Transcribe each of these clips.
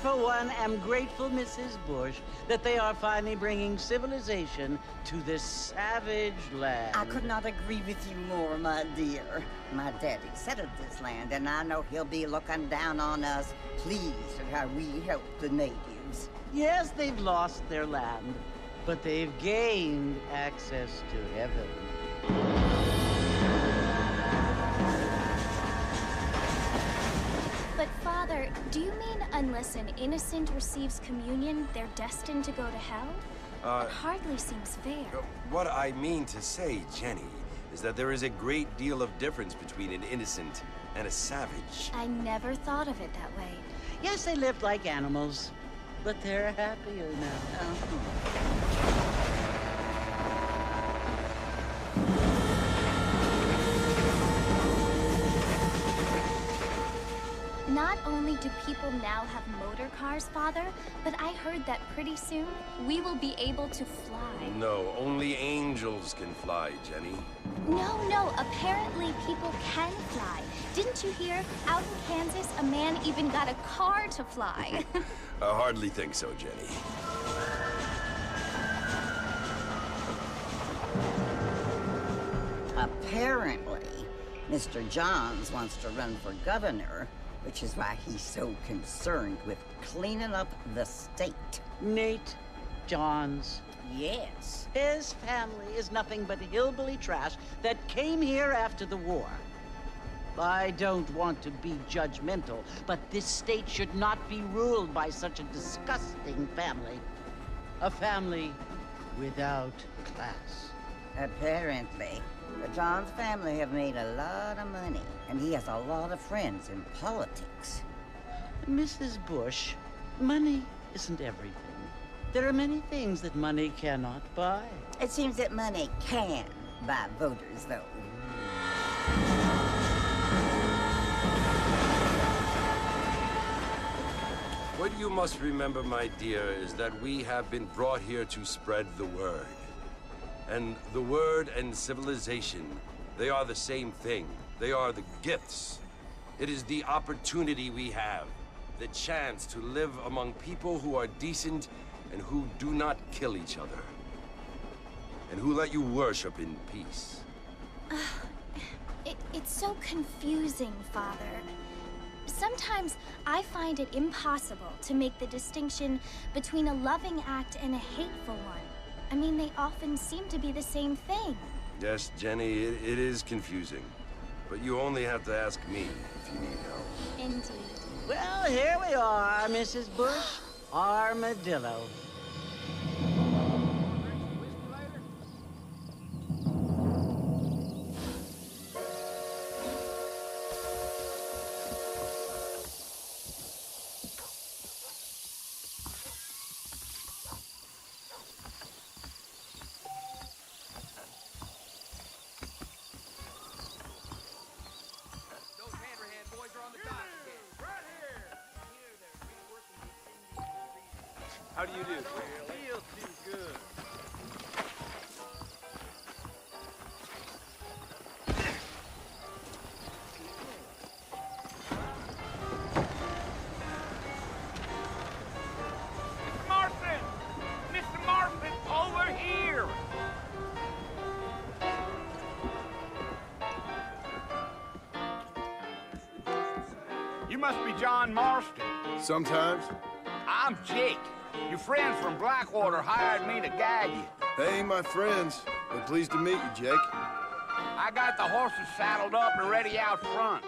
for one, am grateful, Mrs. Bush, that they are finally bringing civilization to this savage land. I could not agree with you more, my dear. My daddy settled this land, and I know he'll be looking down on us, pleased at how we help the natives. Yes, they've lost their land, but they've gained access to heaven. But Father, do you mean unless an innocent receives communion, they're destined to go to hell? That hardly seems fair. What I mean to say, Jenny, is that there is a great deal of difference between an innocent and a savage. I never thought of it that way. Yes, they lived like animals, but they're happier now. Not only do people now have motor cars, Father, but I heard that pretty soon we will be able to fly. No, only angels can fly, Jenny. No, apparently people can fly. Didn't you hear? Out in Kansas, a man even got a car to fly. I hardly think so, Jenny. Apparently, Mr. Johns wants to run for governor, which is why he's so concerned with cleaning up the state. Nate Johns. Yes. His family is nothing but hillbilly trash that came here after the war. I don't want to be judgmental, but this state should not be ruled by such a disgusting family. A family without class. Apparently. The Johns family have made a lot of money, and he has a lot of friends in politics. Mrs. Bush, money isn't everything. There are many things that money cannot buy. It seems that money can buy voters, though. What you must remember, my dear, is that we have been brought here to spread the word. And the word and civilization, they are the same thing. They are the gifts. It is the opportunity we have, the chance to live among people who are decent and who do not kill each other, and who let you worship in peace. It's so confusing, Father. Sometimes I find it impossible to make the distinction between a loving act and a hateful one. I mean, they often seem to be the same thing. Yes, Jenny, it is confusing. But you only have to ask me if you need help. Indeed. Well, here we are, Mrs. Bush. Armadillo. How do you do? Feel too good. Mr. Marston! Mr. Marston, over here! You must be John Marston. Sometimes. I'm Jake. Your friends from Blackwater hired me to guide you. They ain't my friends, but pleased to meet you, Jake. I got the horses saddled up and ready out front.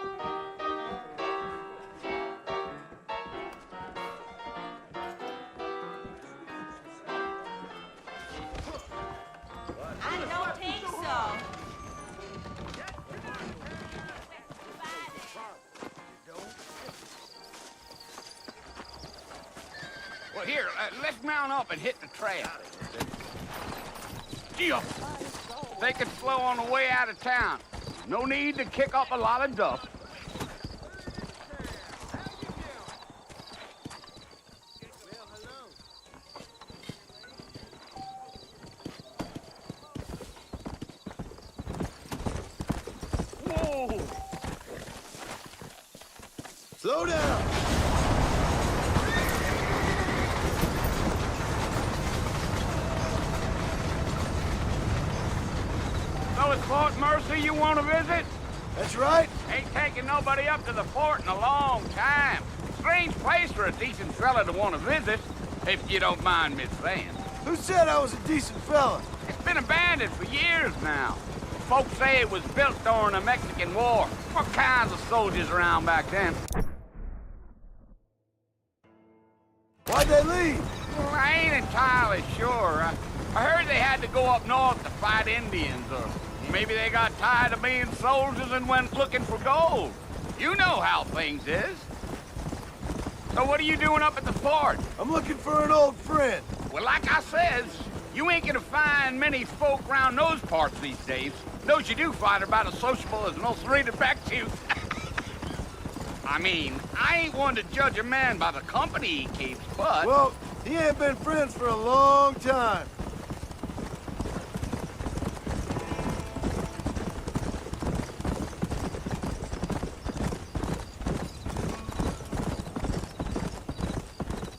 I don't think so. Well, here, let's mount up and hit the trail. Yeah. Take it slow on the way out of town. No need to kick up a lot of dust. Whoa! Slow down! call it Fort Mercy you want to visit? That's right. Ain't taking nobody up to the fort in a long time. Strange place for a decent fella to want to visit, if you don't mind me saying. Who said I was a decent fella? It's been abandoned for years now. Folks say it was built during the Mexican War. What kinds of soldiers around back then? Why'd they leave? Well, I ain't entirely sure. I heard they had to go up north to fight Indians, or maybe they got tired of being soldiers and went looking for gold. You know how things is. So what are you doing up at the fort? I'm looking for an old friend. Well, like I says, you ain't gonna find many folk around those parts these days. Those you do find are about as sociable as an ulcerated back tooth. I mean, I ain't one to judge a man by the company he keeps, but... Well, he ain't been friends for a long time.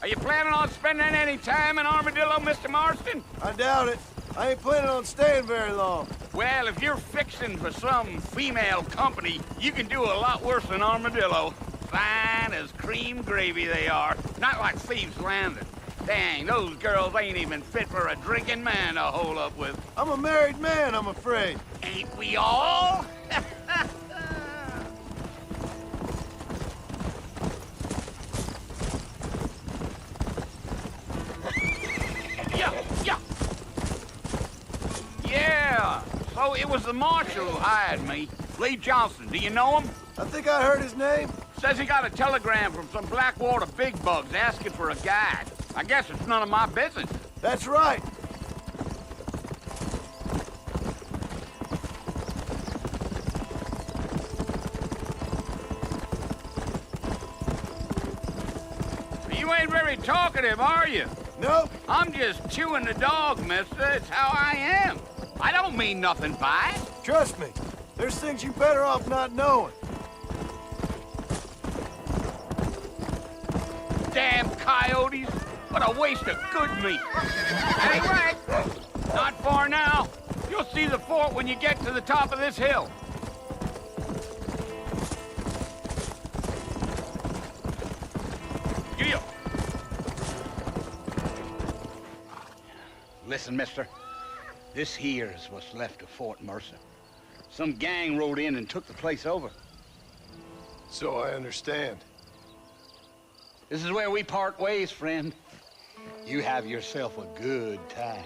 Are you planning on spending any time in Armadillo, Mr. Marston? I doubt it. I ain't planning on staying very long. Well, if you're fixing for some female company, you can do a lot worse than Armadillo. Fine as cream gravy they are. Not like Thieves' Landing. Dang, those girls ain't even fit for a drinking man to hole up with. I'm a married man, I'm afraid. Ain't we all? Yeah, so it was the marshal who hired me. Lee Johnson, do you know him? I think I heard his name. Says he got a telegram from some Blackwater big bugs asking for a guide. I guess it's none of my business. That's right. You ain't very talkative, are you? Nope. I'm just chewing the dog, mister. It's how I am. I don't mean nothing by it. Trust me. There's things you better off not knowing. Damn coyotes. What a waste of good meat. Anyway, not far now. You'll see the fort when you get to the top of this hill. Giddy up. Listen, mister. This here is what's left of Fort Mercer. Some gang rode in and took the place over. So I understand. This is where we part ways, friend. You have yourself a good time.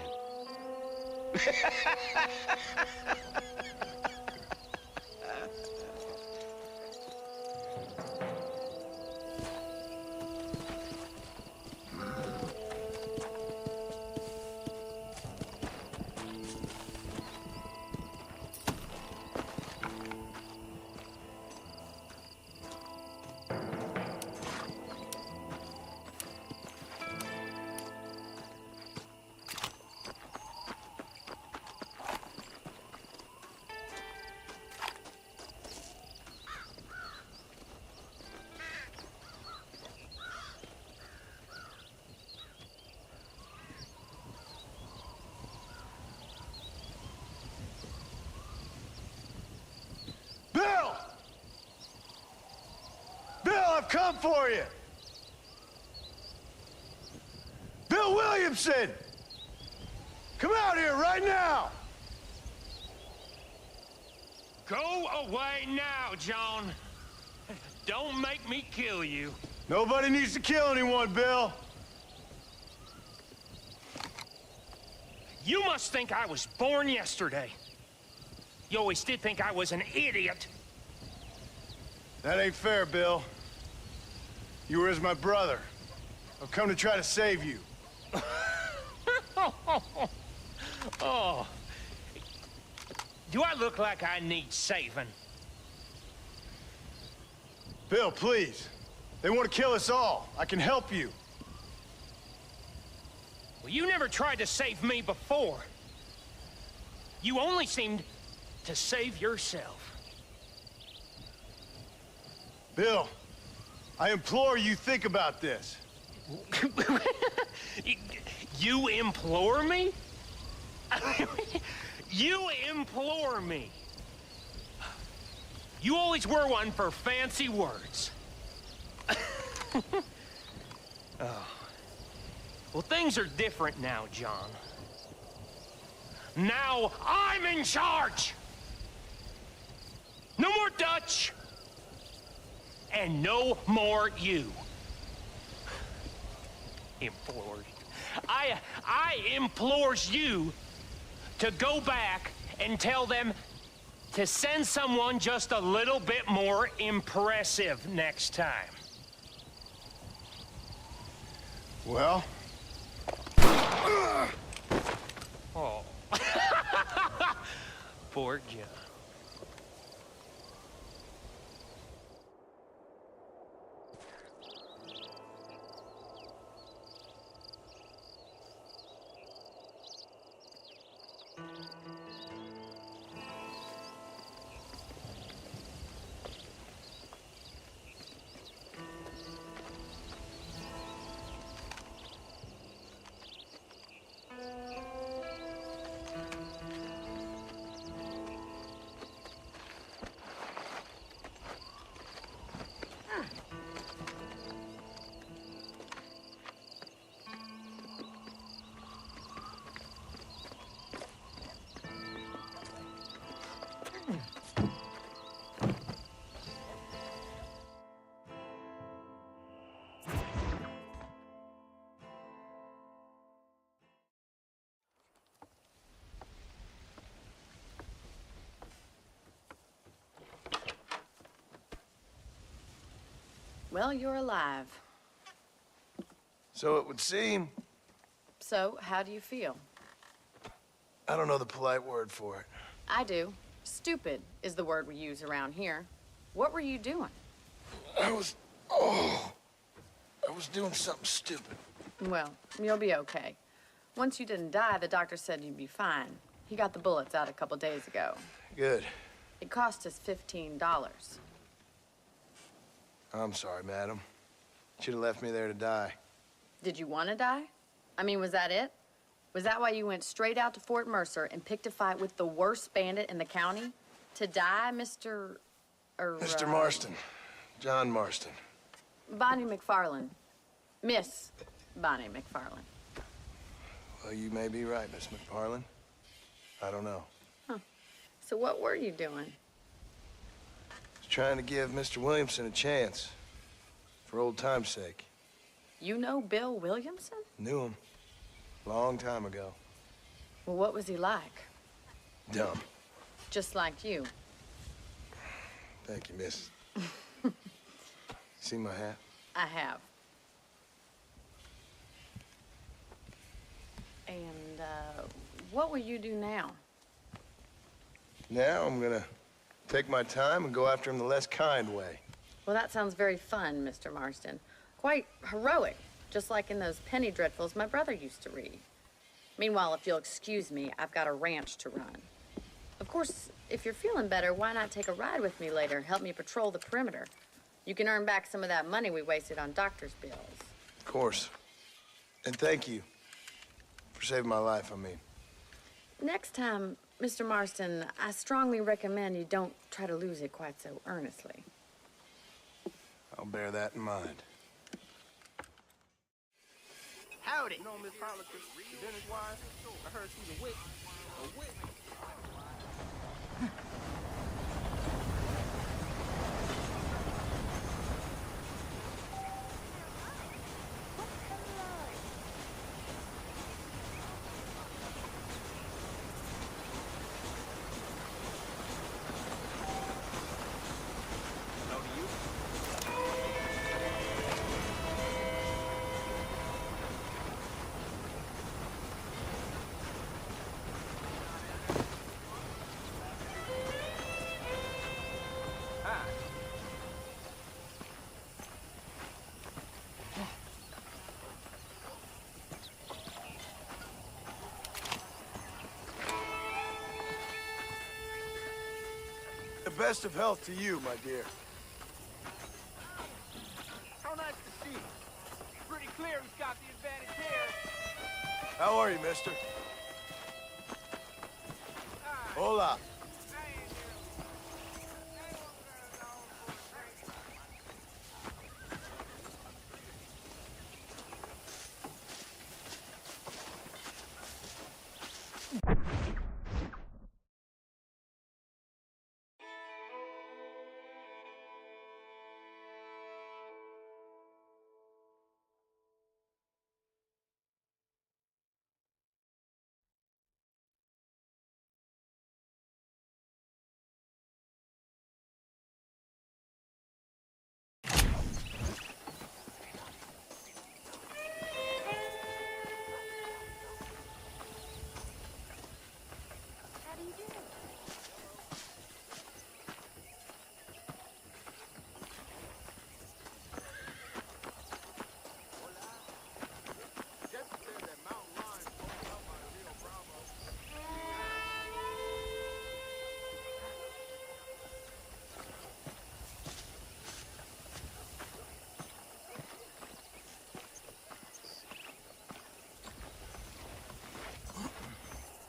Bill! Bill, I've come for you! Bill Williamson! Come out here right now! Go away now, John. Don't make me kill you. Nobody needs to kill anyone, Bill. You must think I was born yesterday. You always did think I was an idiot. That ain't fair, Bill. You were as my brother. I've come to try to save you. Oh. Do I look like I need saving? Bill, please. They want to kill us all. I can help you. Well, you never tried to save me before. You only seemed to save yourself. Bill, I implore you think about this. You implore me? You implore me. You always were one for fancy words. Oh. Well, things are different now, John. Now I'm in charge! No more Dutch! And no more you. Implored. I implores you to go back and tell them to send someone just a little bit more impressive next time. Well? Oh. Poor John. Well, you're alive. So it would seem. So, how do you feel? I don't know the polite word for it. I do. Stupid is the word we use around here. What were you doing? I was doing something stupid. Well, you'll be okay. Once you didn't die, the doctor said you'd be fine. He got the bullets out a couple days ago. Good. It cost us $15. I'm sorry, madam. Should have left me there to die. Did you want to die? I mean, was that it? Was that why you went straight out to Fort Mercer and picked a fight with the worst bandit in the county? To die, Mr. Mr. Marston. John Marston. Bonnie McFarland. Miss Bonnie McFarland. Well, you may be right, Miss McFarland. I don't know. Huh. So what were you doing? Just trying to give Mr. Williamson a chance. For old time's sake. You know Bill Williamson? Knew him. Long time ago. Well, what was he like? Dumb. Just like you. Thank you, miss. See my hat? I have. And, what will you do now? Now I'm gonna take my time and go after him the less kind way. Well, that sounds very fun, Mr. Marston. Quite heroic, just like in those penny dreadfuls my brother used to read. Meanwhile, if you'll excuse me, I've got a ranch to run. Of course, if you're feeling better, why not take a ride with me later? Help me patrol the perimeter. You can earn back some of that money we wasted on doctor's bills. Of course. And thank you for saving my life, I mean. Next time, Mr. Marston, I strongly recommend you don't try to lose it quite so earnestly. I'll bear that in mind. Howdy. You know Miss Harlan, the dentist wife? I heard she's a witch. A witch. The best of health to you, my dear. How nice to see you. Pretty clear who's got the advantage here. How are you, mister? Hola.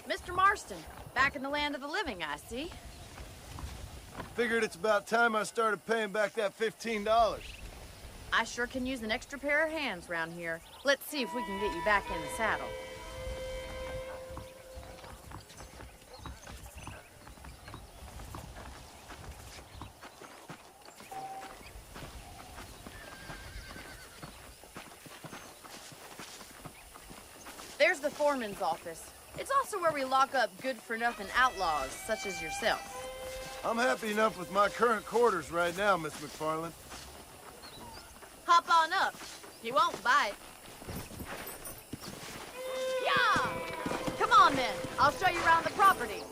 Mr. Marston, back in the land of the living, I see. Figured it's about time I started paying back that $15. I sure can use an extra pair of hands round here. Let's see if we can get you back in the saddle. There's the foreman's office. It's also where we lock up good-for-nothing outlaws, such as yourself. I'm happy enough with my current quarters right now, Miss McFarland. Hop on up. He won't bite. Yeah! Come on, then. I'll show you around the property.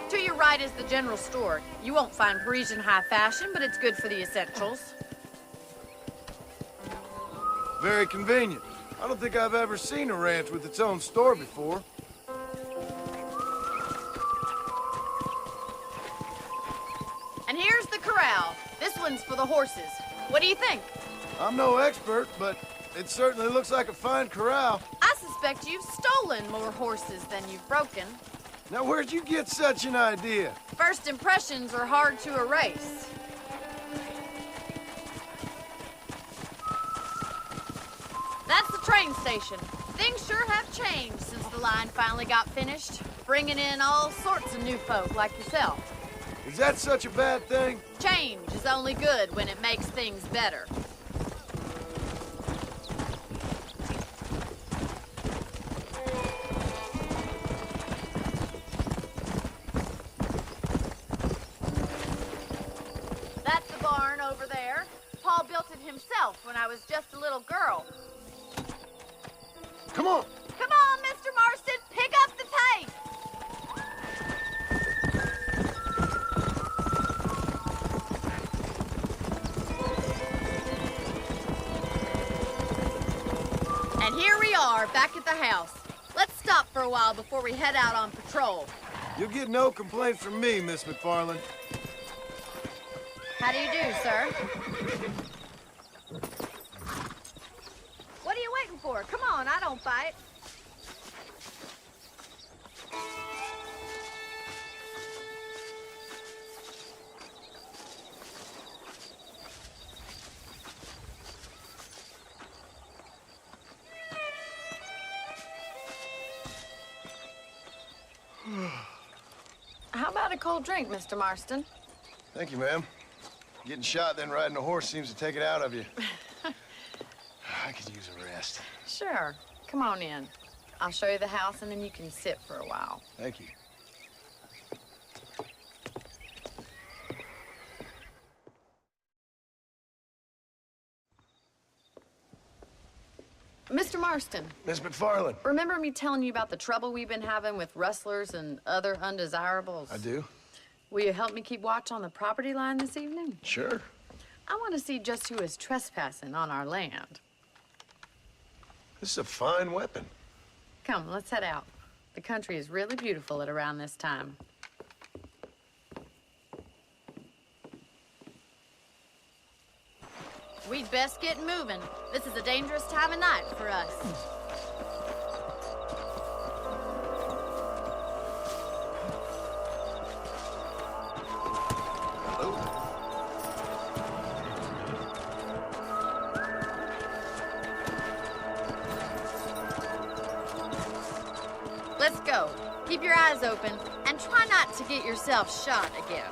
To your right is the general store. You won't find Parisian high fashion, but it's good for the essentials. Very convenient. I don't think I've ever seen a ranch with its own store before. And here's the corral. This one's for the horses. What do you think? I'm no expert, but it certainly looks like a fine corral. I suspect you've stolen more horses than you've broken. Now, where'd you get such an idea? First impressions are hard to erase. That's the train station. Things sure have changed since the line finally got finished, bringing in all sorts of new folk like yourself. Is that such a bad thing? Change is only good when it makes things better. That's the barn over there. Paul built it himself when I was just a little girl. Come on! Come on, Mr. Marston, pick up the pace! And here we are, back at the house. Let's stop for a while before we head out on patrol. You'll get no complaints from me, Miss McFarland. How do you do, sir? What are you waiting for? Come on, I don't bite. How about a cold drink, Mr. Marston? Thank you, ma'am. Getting shot, then riding a horse seems to take it out of you. I could use a rest. Sure. Come on in. I'll show you the house, and then you can sit for a while. Thank you. Mr. Marston, Miss McFarland. remember me telling you about the trouble we've been having with rustlers and other undesirables? I do. Will you help me keep watch on the property line this evening? Sure. I want to see just who is trespassing on our land. This is a fine weapon. Come, let's head out. The country is really beautiful at around this time. We'd best get moving. This is a dangerous time of night for us. Let's go. Keep your eyes open and try not to get yourself shot again.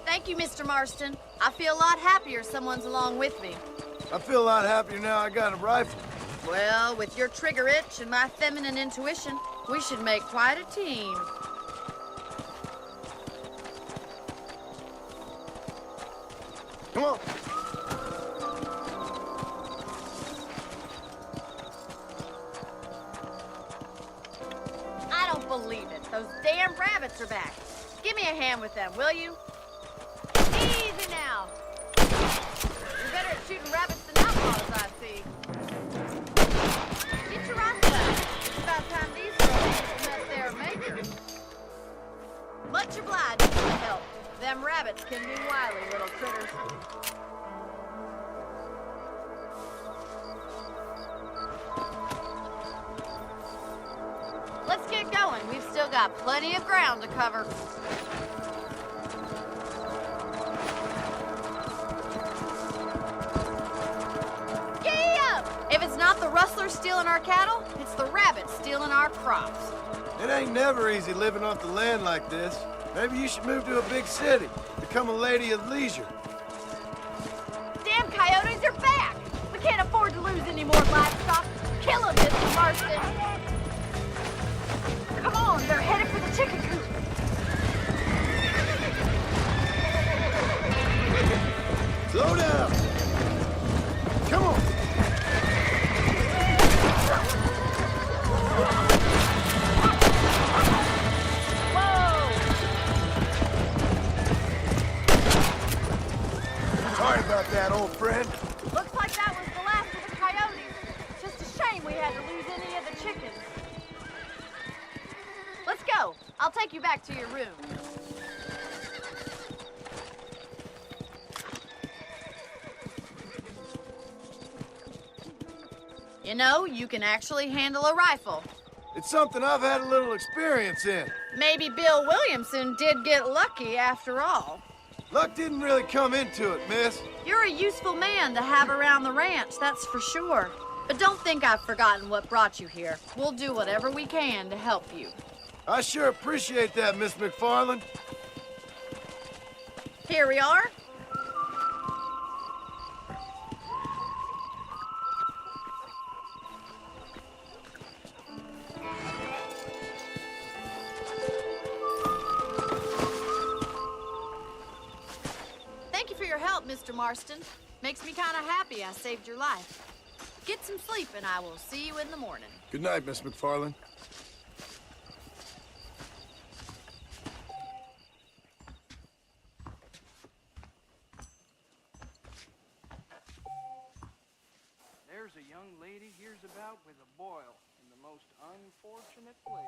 Thank you, Mr. Marston. I feel a lot happier someone's along with me. I feel a lot happier now I got a rifle. Well, with your trigger itch and my feminine intuition, we should make quite a team. Come on. I don't believe it. Those damn rabbits are back. Give me a hand with them, will you? Easy now. You're better at shooting rabbits than outlaws, I see. Get your rifle out. It's about time these girls met their maker. Much obliged for the help. Them rabbits can be wily little critters. Let's get going. We've still got plenty of ground to cover. If it's not the rustlers stealing our cattle, it's the rabbits stealing our crops. It ain't never easy living off the land like this. Maybe you should move to a big city, become a lady of leisure. Damn coyotes are back! We can't afford to lose any more livestock. Kill them, Mr. Marston! Come on, they're headed for the chicken coop. Slow down! Come on! Sorry about that, old friend. Looks like that was the last of the coyotes. Just a shame we had to lose any of the chickens. Let's go. I'll take you back to your room. You know, you can actually handle a rifle. It's something I've had a little experience in. Maybe Bill Williamson did get lucky after all. Luck didn't really come into it, miss. You're a useful man to have around the ranch, that's for sure. But don't think I've forgotten what brought you here. We'll do whatever we can to help you. I sure appreciate that, Miss McFarland. Here we are. Thank you for your help, Mr. Marston. Makes me kind of happy I saved your life. Get some sleep and I will see you in the morning. Good night, Miss McFarland. There's a young lady hears about with a boil in the most unfortunate place.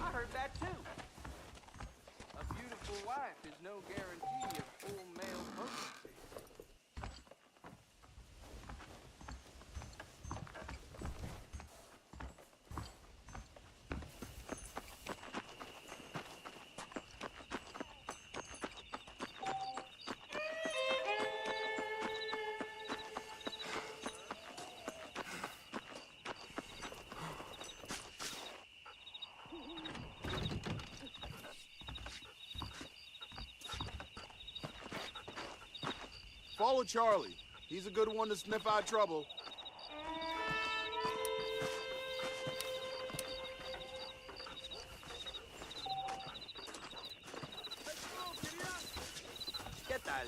I heard that too. A beautiful wife is no guarantee of full male potency. Follow Charlie. He's a good one to sniff out trouble. ¿Qué tal?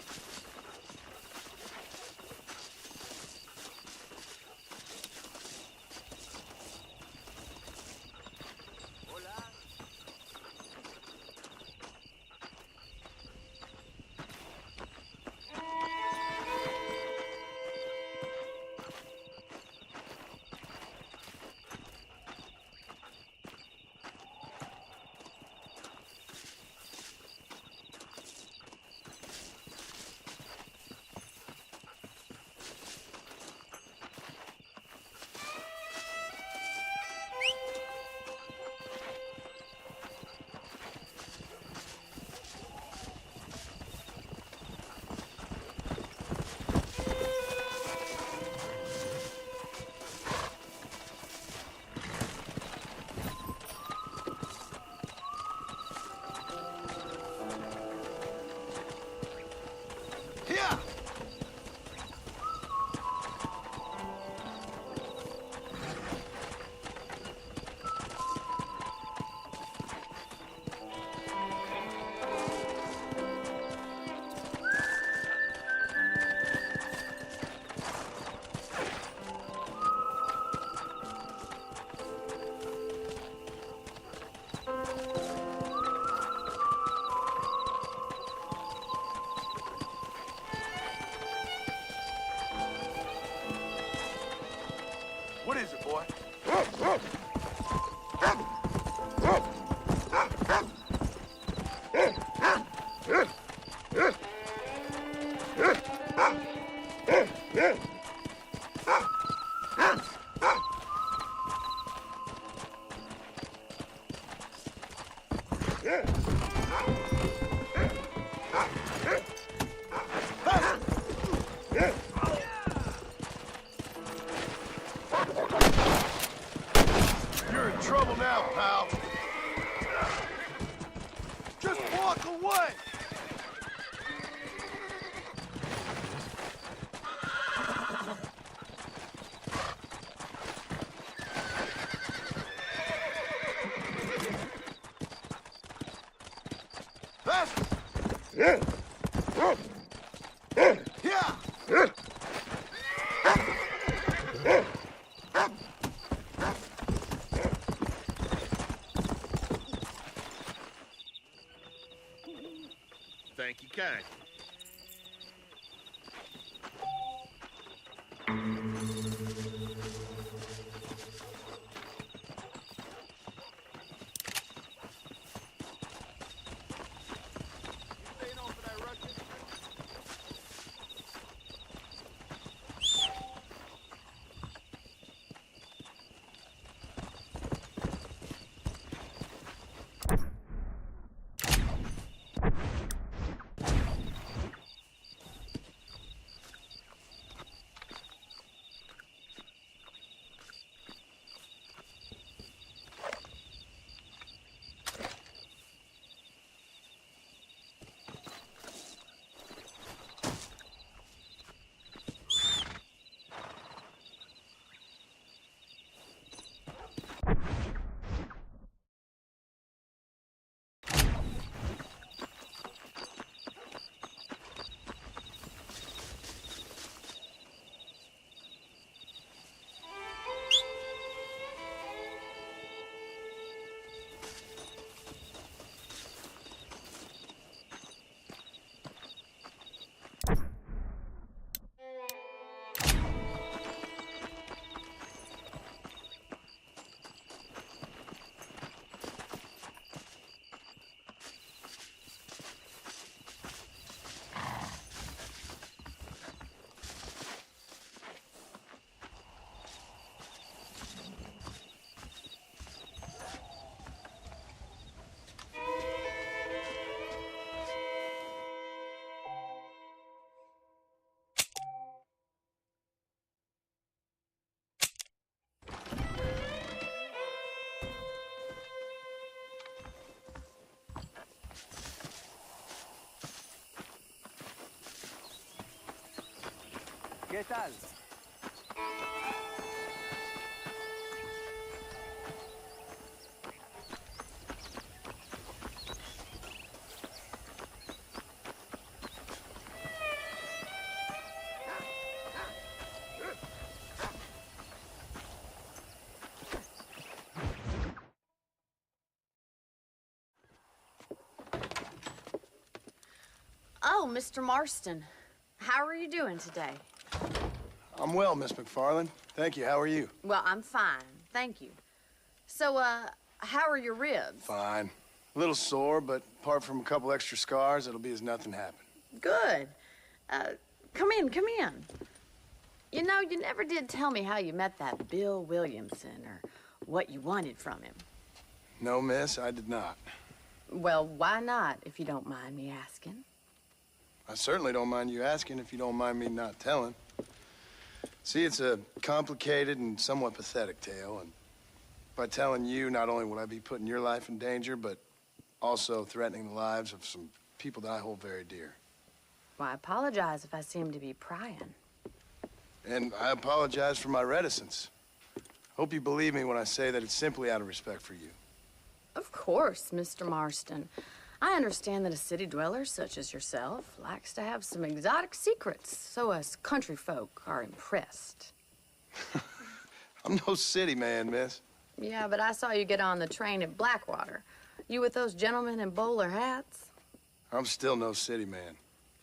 Yeah! What is it, boy? You're in trouble now, pal. Just walk away! Faster! Yeah! Thank you kind. Staying on for that Russian? ¿Qué tal? Oh, Mr. Marston. How are you doing today? I'm well, Miss McFarland. Thank you. How are you? Well, I'm fine. Thank you. So, how are your ribs? Fine. A little sore, but apart from a couple extra scars, it'll be as nothing happened. Good. Come in, come in. You know, you never did tell me how you met that Bill Williamson or what you wanted from him. No, miss, I did not. Well, why not, if you don't mind me asking? I certainly don't mind you asking if you don't mind me not telling. See, it's a complicated and somewhat pathetic tale, and by telling you, not only will I be putting your life in danger, but also threatening the lives of some people that I hold very dear. Well, I apologize if I seem to be prying. And I apologize for my reticence. Hope you believe me when I say that it's simply out of respect for you. Of course, Mr. Marston. I understand that a city dweller such as yourself likes to have some exotic secrets, so us country folk are impressed. I'm no city man, miss. Yeah, but I saw you get on the train at Blackwater. You with those gentlemen in bowler hats? I'm still no city man.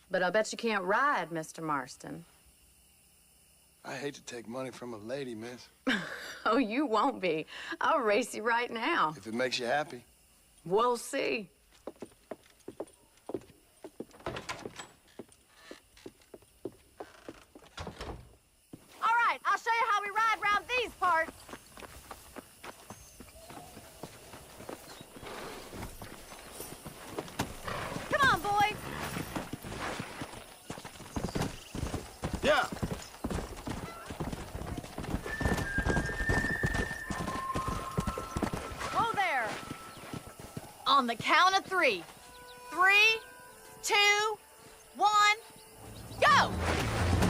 But I'll bet you can't ride, Mr. Marston. I hate to take money from a lady, miss. Oh, you won't be. I'll race you right now. If it makes you happy. We'll see. All right, I'll show you how we ride around these parts. Come on, boys. Yeah. Whoa there. On the count of 3. 3, 2, 1, go!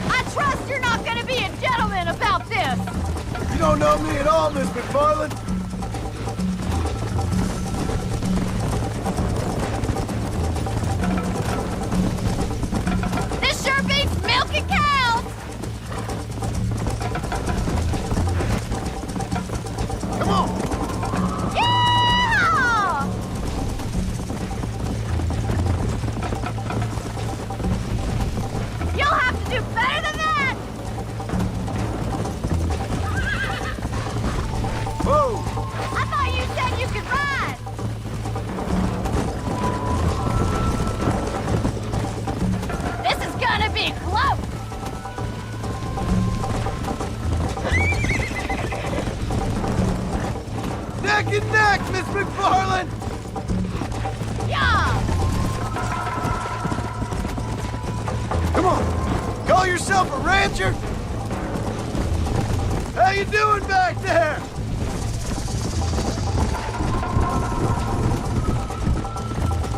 I trust you're not gonna be a gentleman about this. You don't know me at all, Miss McFarland. This sure beats milking cows. Come on. Yeah! You'll have to do better than that. Whoa. I thought you said you could ride. This is gonna be close. Neck and neck, Miss McFarland. Yeah! Come on. Call yourself a rancher? How you doing back there?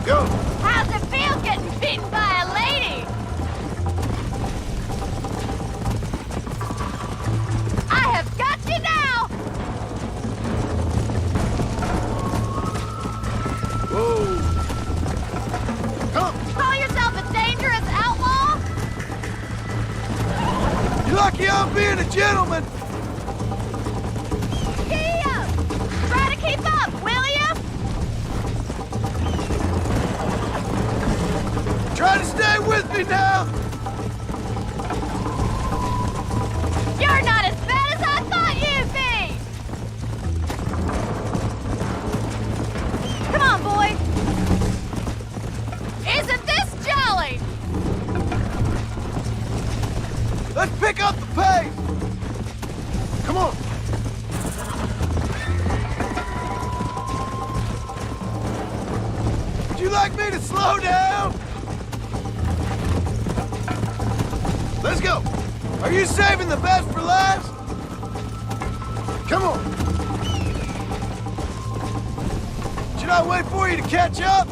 Go. How's it feel getting beaten by a lady? I have got you now! Whoa. Come. Call yourself a dangerous outlaw? You're lucky I'm being a gentleman. Giddy up! Try to keep up, will you? Try to stay with me now. You're not as bad as I thought you'd be! Come on, boy! Isn't this jolly? Let's pick up the pace. Come on. Would you like me to slow down? Let's go. Are you saving the best for last? Come on. Should I wait for you to catch up?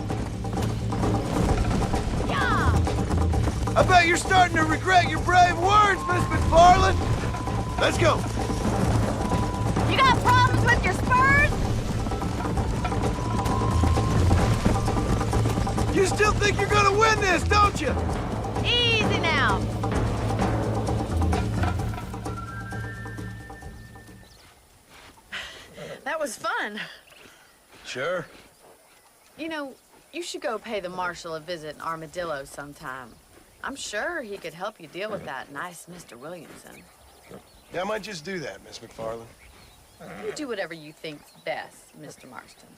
Yeah! I bet you're starting to regret your brave words, Miss McFarland. Let's go. You got problems with your spurs? You still think you're gonna win this, don't you? Easy now. That was fun. Sure. You know, you should go pay the marshal a visit in Armadillo sometime. I'm sure he could help you deal with that nice Mr. Williamson. Yeah, I might just do that, Miss McFarland. You do whatever you think's best, Mr. Marston.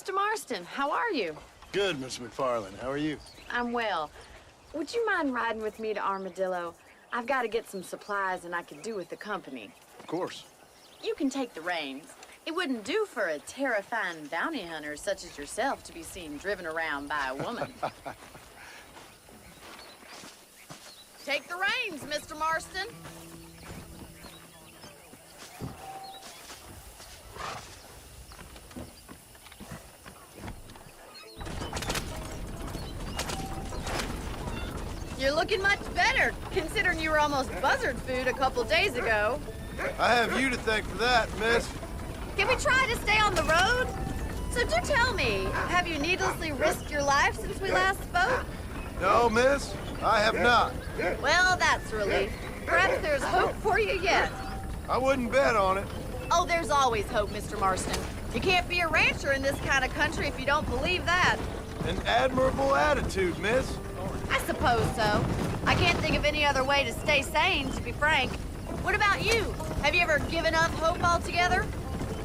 Mr. Marston, how are you? Good, Miss McFarland. How are you? I'm well. Would you mind riding with me to Armadillo? I've got to get some supplies and I could do with the company. Of course. You can take the reins. It wouldn't do for a terrifying bounty hunter such as yourself to be seen driven around by a woman. Take the reins, Mr. Marston. You're looking much better, considering you were almost buzzard food a couple days ago. I have you to thank for that, miss. Can we try to stay on the road? So do tell me, have you needlessly risked your life since we last spoke? No, miss, I have not. Well, that's a relief. Perhaps there's hope for you yet. I wouldn't bet on it. Oh, there's always hope, Mr. Marston. You can't be a rancher in this kind of country if you don't believe that. An admirable attitude, miss. I suppose so. I can't think of any other way to stay sane, to be frank. What about you? Have you ever given up hope altogether?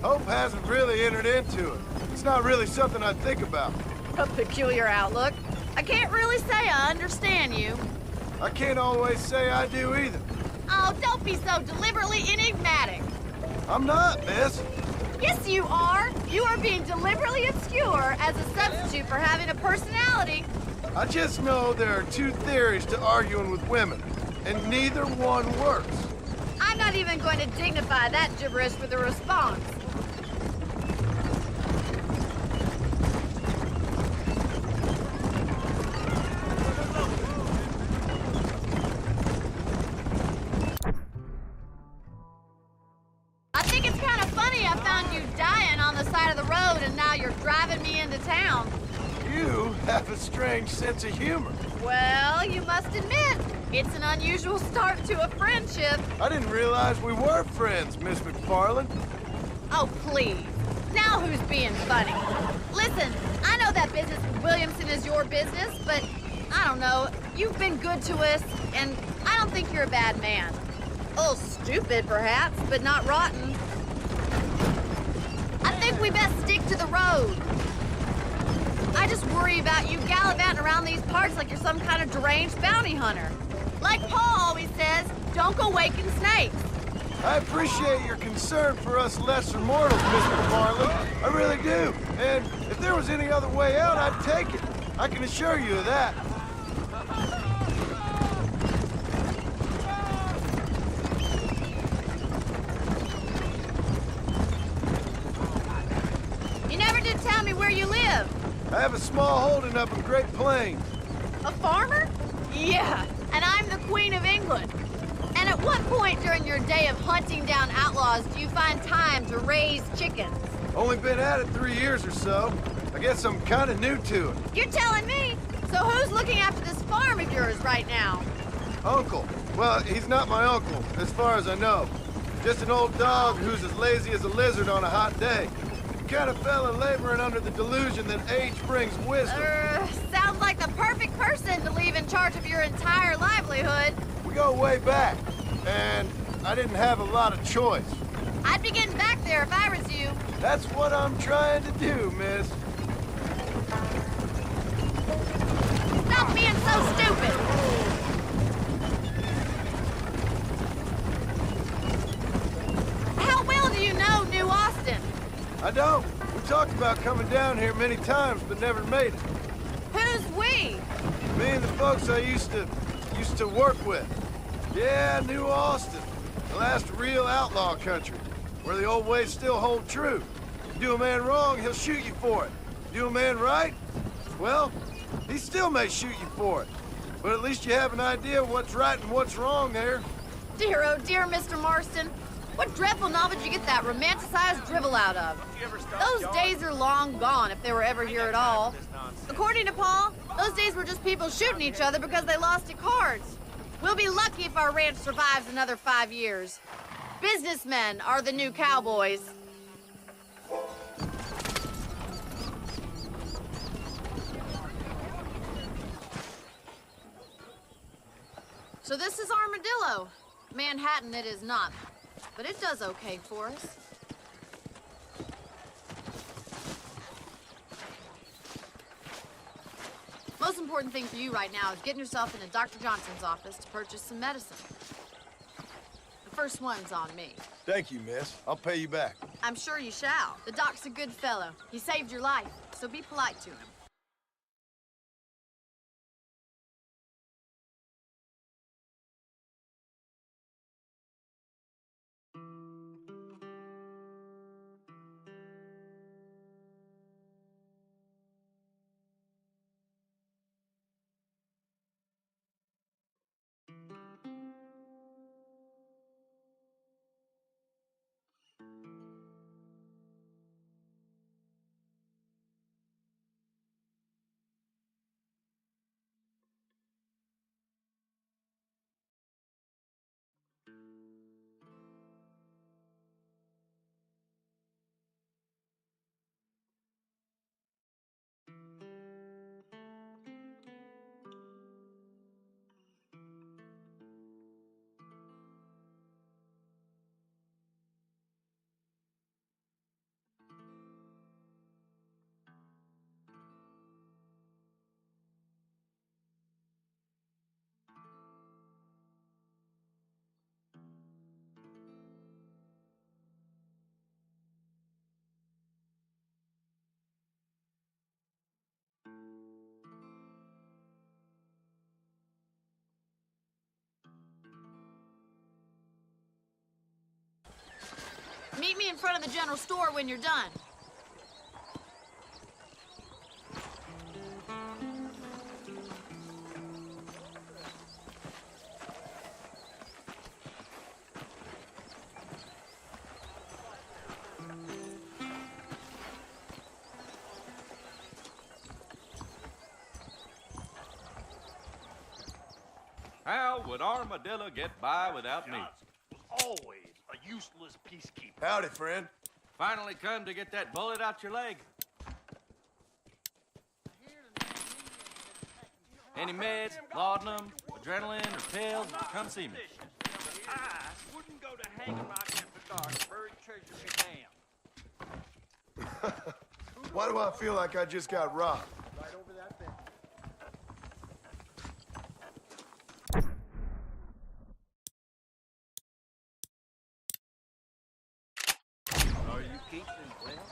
Hope hasn't really entered into it. It's not really something I think about. A peculiar outlook. I can't really say I understand you. I can't always say I do either. Oh, don't be so deliberately enigmatic. I'm not, miss. Yes, you are. You are being deliberately obscure as a substitute for having a personality. I just know there are two theories to arguing with women, and neither one works. I'm not even going to dignify that gibberish with a response. I think it's kind of funny I found you dying on the side of the road and now you're driving me into town. You have a strange sense of humor. Well, you must admit, it's an unusual start to a friendship. I didn't realize we were friends, Miss McFarland. Oh, please. Now who's being funny? Listen, I know that business with Williamson is your business, but I don't know. You've been good to us, and I don't think you're a bad man. A little stupid, perhaps, but not rotten. I think we best stick to the road. I just worry about you gallivanting around these parts like you're some kind of deranged bounty hunter. Like Paul always says, don't go waking snakes. I appreciate your concern for us lesser mortals, Miss McFarland. I really do. And if there was any other way out, I'd take it. I can assure you of that. You never did tell me where you live. I have a small holding up in Great Plains. A farmer? Yeah, and I'm the Queen of England. And at what point during your day of hunting down outlaws do you find time to raise chickens? Only been at it 3 years or so. I guess I'm kind of new to it. You're telling me? So who's looking after this farm of yours right now? Uncle. Well, he's not my uncle, as far as I know. Just an old dog who's as lazy as a lizard on a hot day. Kind of fella laboring under the delusion that age brings wisdom. Sounds like the perfect person to leave in charge of your entire livelihood. We go way back, and I didn't have a lot of choice. I'd be getting back there if I was you. That's what I'm trying to do, miss. Stop being so stupid. How well do you know New Austin? I don't. We talked about coming down here many times, but never made it. Who's we? Me and the folks I used to work with. Yeah, New Austin. The last real outlaw country, where the old ways still hold true. You do a man wrong, he'll shoot you for it. Do a man right? Well, he still may shoot you for it. But at least you have an idea of what's right and what's wrong there. Dear, oh dear, Mr. Marston. What dreadful novel did you get that romanticized drivel out of? Those days are long gone, if they were ever here at all. According to Paul, those days were just people shooting each other because they lost at cards. We'll be lucky if our ranch survives another 5 years. Businessmen are the new cowboys. So this is Armadillo. Manhattan it is not, but it does okay for us. Most important thing for you right now is getting yourself into Dr. Johnson's office to purchase some medicine. The first one's on me. Thank you, miss. I'll pay you back. I'm sure you shall. The doc's a good fellow. He saved your life, so be polite to him. Meet me in front of the general store when you're done. How would Armadillo get by without me? Always a useless peacekeeper. Howdy, friend. Finally come to get that bullet out your leg. Any meds, laudanum, adrenaline, or pills, come see me. I wouldn't go to hanging right after dark. Buried treasure be damned. Why do I feel like I just got robbed? Right over that fence. Are you keeping well?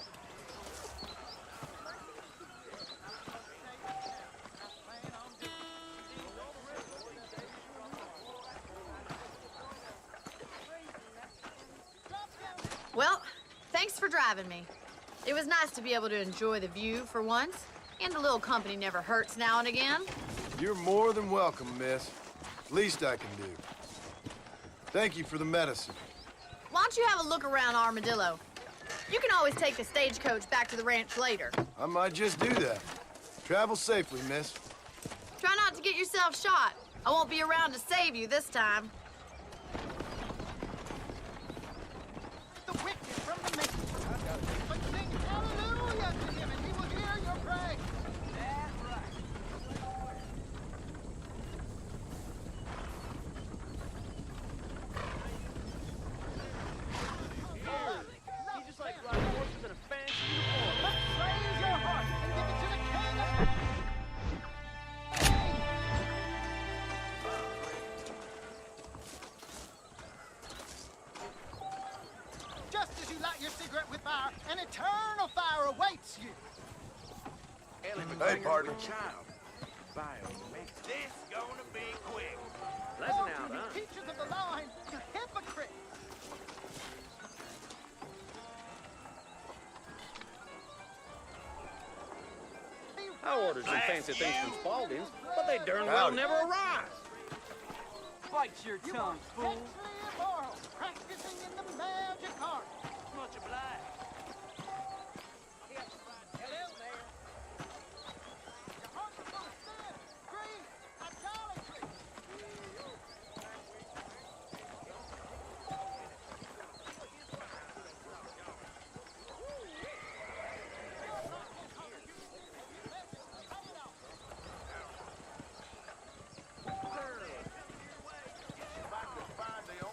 Well, thanks for driving me. It was nice to be able to enjoy the view for once, and a little company never hurts now and again. You're more than welcome, miss. Least I can do. Thank you for the medicine. Why don't you have a look around Armadillo? You can always take the stagecoach back to the ranch later. I might just do that. Travel safely, miss. Try not to get yourself shot. I won't be around to save you this time. The wicked from the making. But sing hallelujah to him, and he will hear your praise. That's right. He just like riding horses in a fancy uniform. Let's raise your heart and give it to the king. Just as you light your cigarette with fire, an eternal fire awaits you. Hey, partner. This gonna be quick. Listen out, huh? Teachers of the line, you hypocrite. I ordered some fancy things from Spaulding's, but they darn well Howdy. never arrived. Bite your tongue, fool. Intensely immoral, practicing in the magic art. Much obliged. Hello there. Your heart's full of sin, greed, idolatry. If I could find the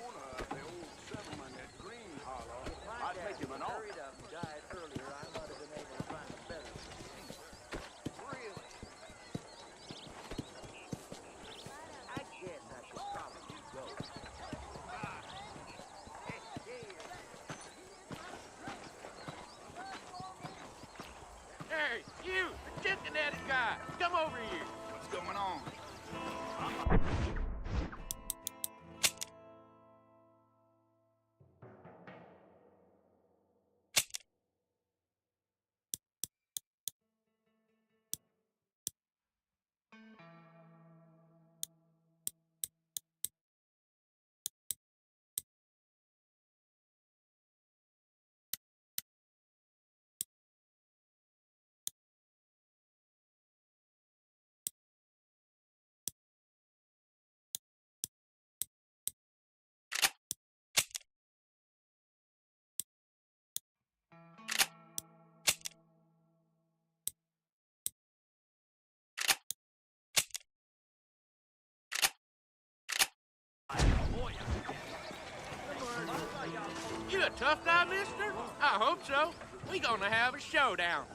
looking at it, guy. Come over here. What's going on? You a tough guy, mister? I hope so. We gonna have a showdown.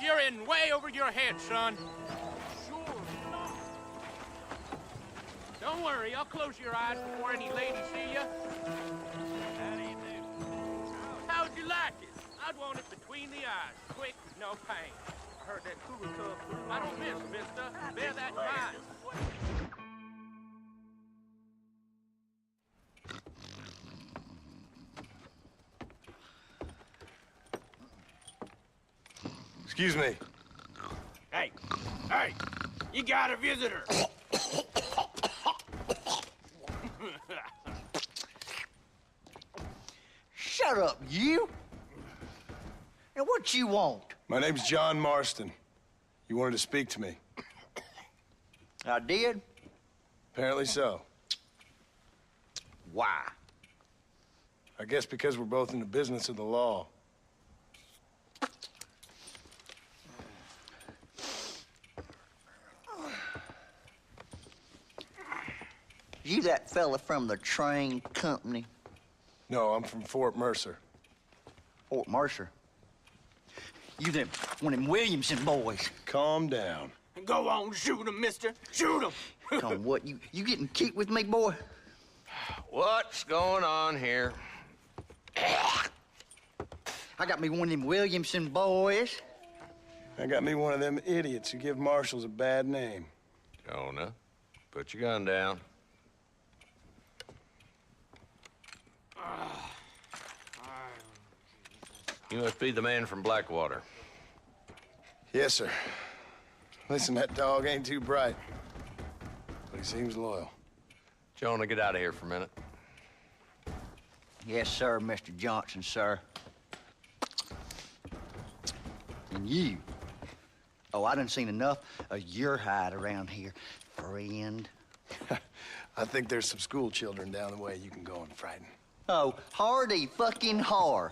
You're in way over your head, son. Sure. Don't worry, I'll close your eyes before any ladies see you. How do you do? How'd you like it? I'd want it between the eyes, quick, no pain. I heard that cougar cub. I don't miss, mister. Bear that in mind. Excuse me. Hey, you got a visitor. Shut up, you! And what you want? My name's John Marston. You wanted to speak to me. I did? Apparently so. Why? I guess because we're both in the business of the law. You that fella from the train company? No, I'm from Fort Mercer. Fort Mercer? You them, one of them Williamson boys. Calm down. Go on, shoot him, mister. Shoot him. Come on, what, you getting kicked with me, boy? What's going on here? I got me one of them Williamson boys. I got me one of them idiots who give marshals a bad name. Jonah, put your gun down. You must be the man from Blackwater. Yes, sir. Listen, that dog ain't too bright, but he seems loyal. Jonah, get out of here for a minute. Yes, sir, Mr. Johnson, sir. And you. Oh, I done seen enough of your hide around here, friend. I think there's some school children down the way you can go and frighten. Oh, hardy fucking har.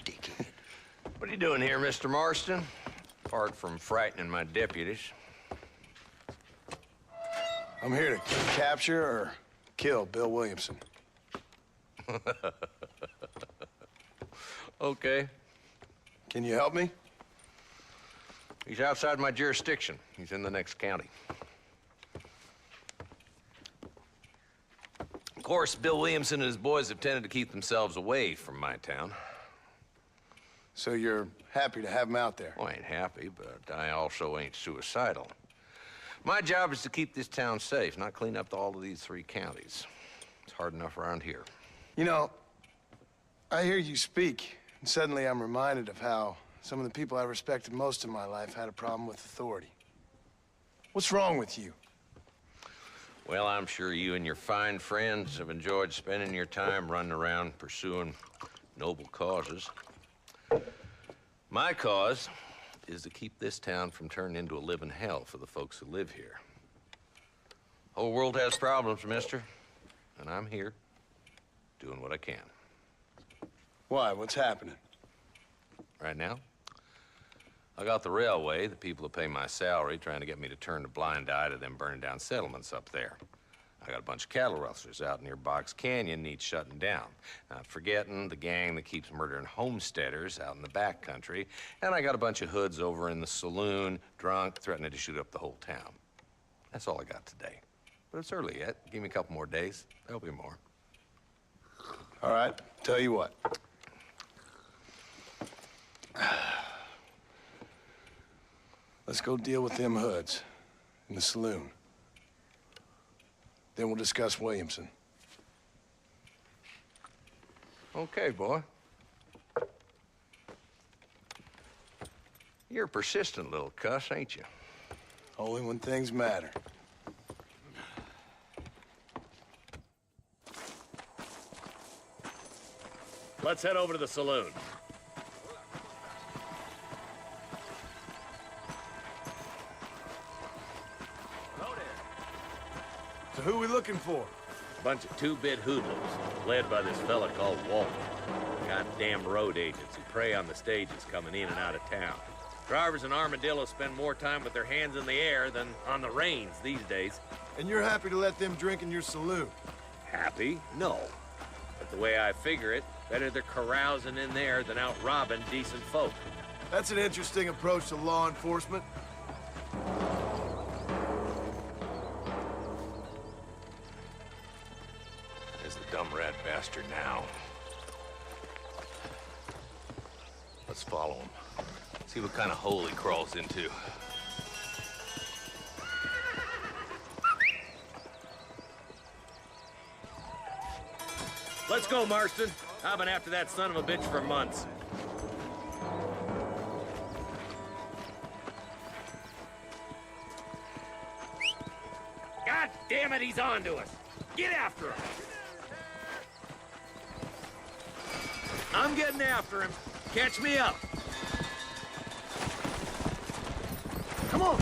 Dickhead. What are you doing here, Mr. Marston? Apart from frightening my deputies. I'm here to capture or kill Bill Williamson. Okay. Can you help me? He's outside my jurisdiction. He's in the next county. Of course, Bill Williamson and his boys have tended to keep themselves away from my town. So you're happy to have him out there? Well, I ain't happy, but I also ain't suicidal. My job is to keep this town safe, not clean up all of these 3 counties. It's hard enough around here. You know, I hear you speak, and suddenly I'm reminded of how some of the people I respected most in my life had a problem with authority. What's wrong with you? Well, I'm sure you and your fine friends have enjoyed spending your time running around pursuing noble causes. My cause is to keep this town from turning into a living hell for the folks who live here. Whole world has problems, mister, and I'm here doing what I can. Why? What's happening? Right now, I got the railway, the people who pay my salary, trying to get me to turn a blind eye to them burning down settlements up there. I got a bunch of cattle rustlers out near Box Canyon needs shutting down. Not forgetting the gang that keeps murdering homesteaders out in the back country. And I got a bunch of hoods over in the saloon, drunk, threatening to shoot up the whole town. That's all I got today. But it's early yet. Give me a couple more days. There'll be more. All right, tell you what. Let's Let's go deal with them hoods in the saloon. Then we'll discuss Williamson. Okay, boy. You're a persistent little cuss, ain't you? Only when things matter. Let's head over to the saloon. So who we looking for? Bunch of two-bit hoodlums, led by this fella called Walton. Goddamn road agents who prey on the stages coming in and out of town. Drivers in Armadillo spend more time with their hands in the air than on the reins these days. And you're happy to let them drink in your saloon? Happy? No. But the way I figure it, better they're carousing in there than out robbing decent folk. That's an interesting approach to law enforcement. There's the dumb rat bastard now. Let's follow him. See what kind of hole he crawls into. Let's go, Marston. I've been after that son of a bitch for months. God damn it, he's on to us. Get after him. I'm getting after him. Catch me up. Come on!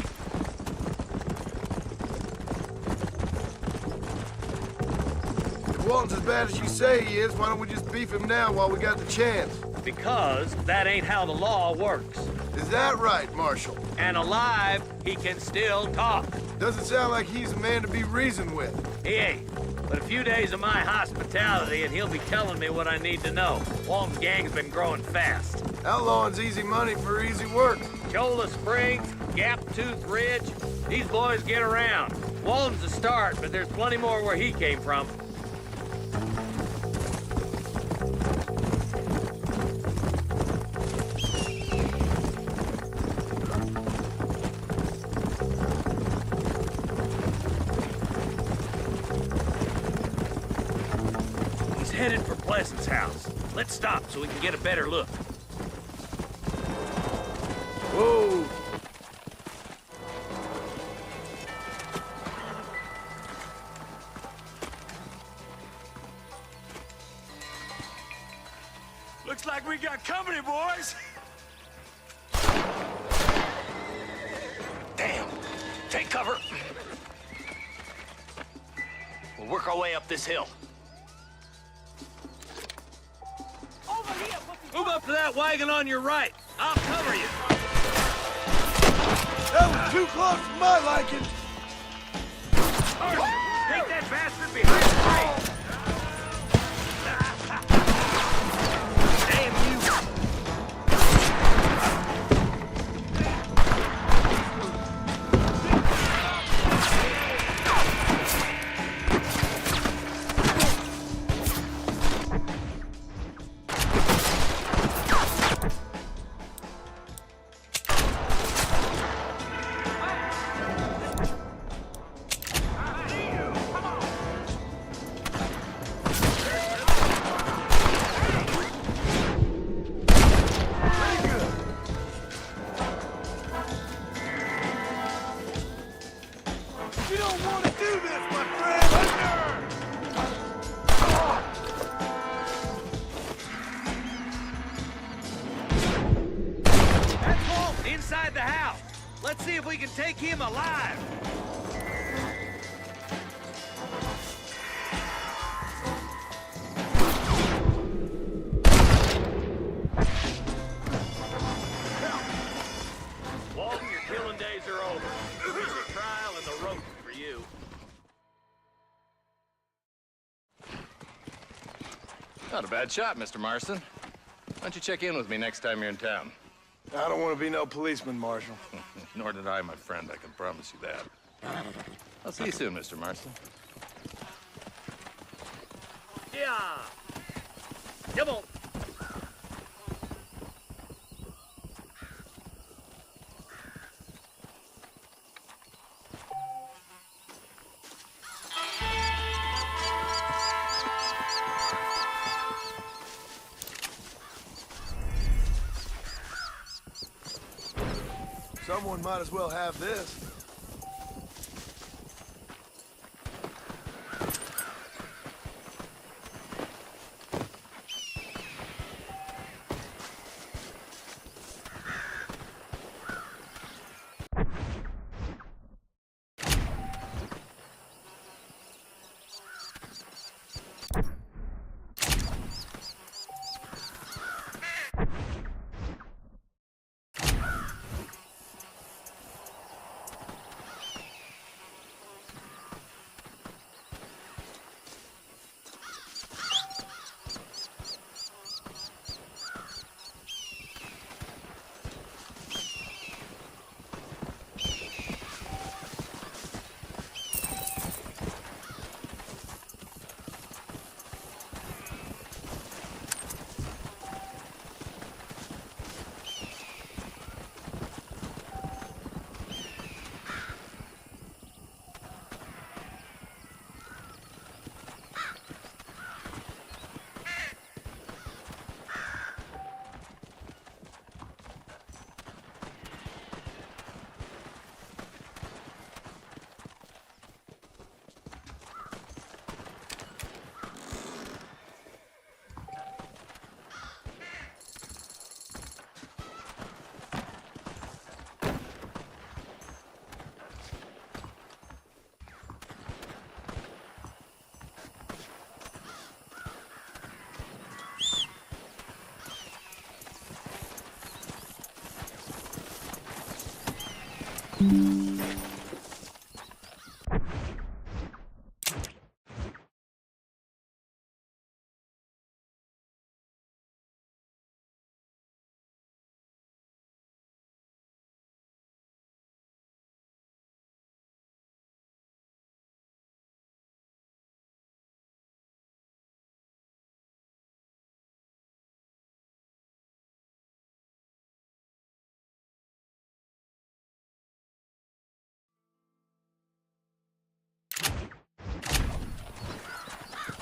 If Walton's as bad as you say he is, why don't we just beef him now while we got the chance? Because that ain't how the law works. Is that right, Marshal? And alive, he can still talk. Doesn't sound like he's a man to be reasoned with. He ain't. But a few days of my hospitality and he'll be telling me what I need to know. Walton's gang's been growing fast. Outlawing's easy money for easy work. Cholla Springs, Gap Tooth Ridge, these boys get around. Walton's a start, but there's plenty more where he came from. He's headed for Pleasant's house. Let's stop so we can get a better look. Whoa! Looks like we got company, boys. Damn. Take cover. We'll work our way up this hill. Move up to that wagon on your right. I'll cover you. That was too close for my liking. Take that bastard behind the tree. Damn you. You don't want to do this, my friend! That's Walton inside the house. Let's see if we can take him alive. Walton, your killing days are over. Here's your trial and the rope for you. Not a bad shot, Mr. Marston. Why don't you check in with me next time you're in town? I don't want to be no policeman, Marshal. Nor did I, my friend. I can promise you that. I'll see you soon, Mr. Marston. Yeah. Come on. Someone might as well have this.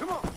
Come on.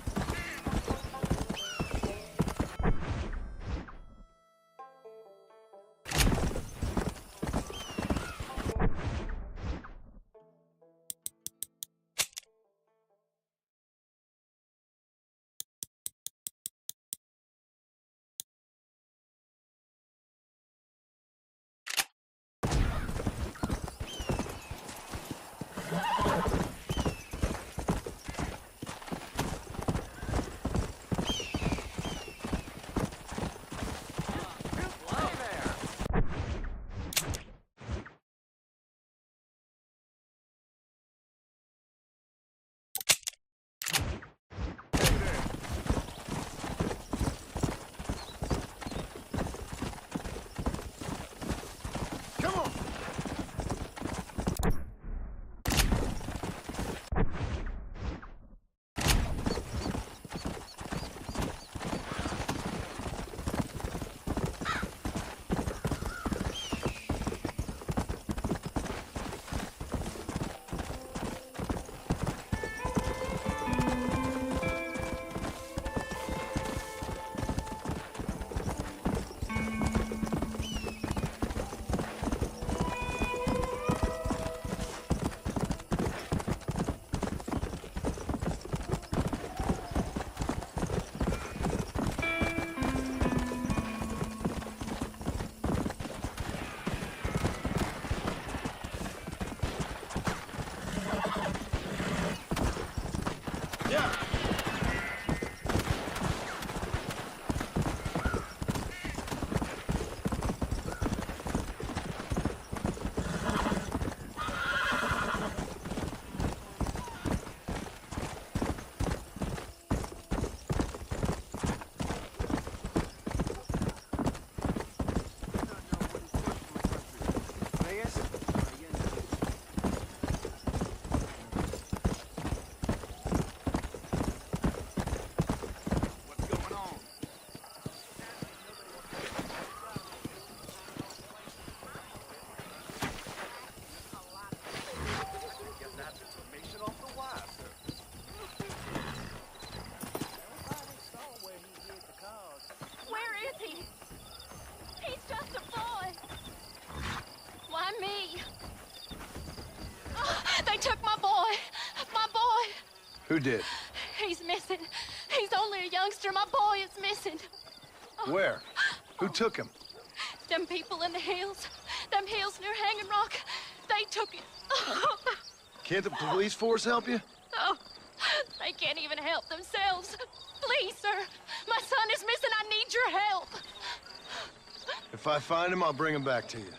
behind me. They took my boy. My boy. Who did? He's missing. He's only a youngster. My boy is missing. Where? Who took him? Them people in the hills. Them hills near Hanging Rock. They took it. Can't the police force help you? Oh, they can't even help themselves. Please, sir. My son is missing. I need your help. If I find him, I'll bring him back to you.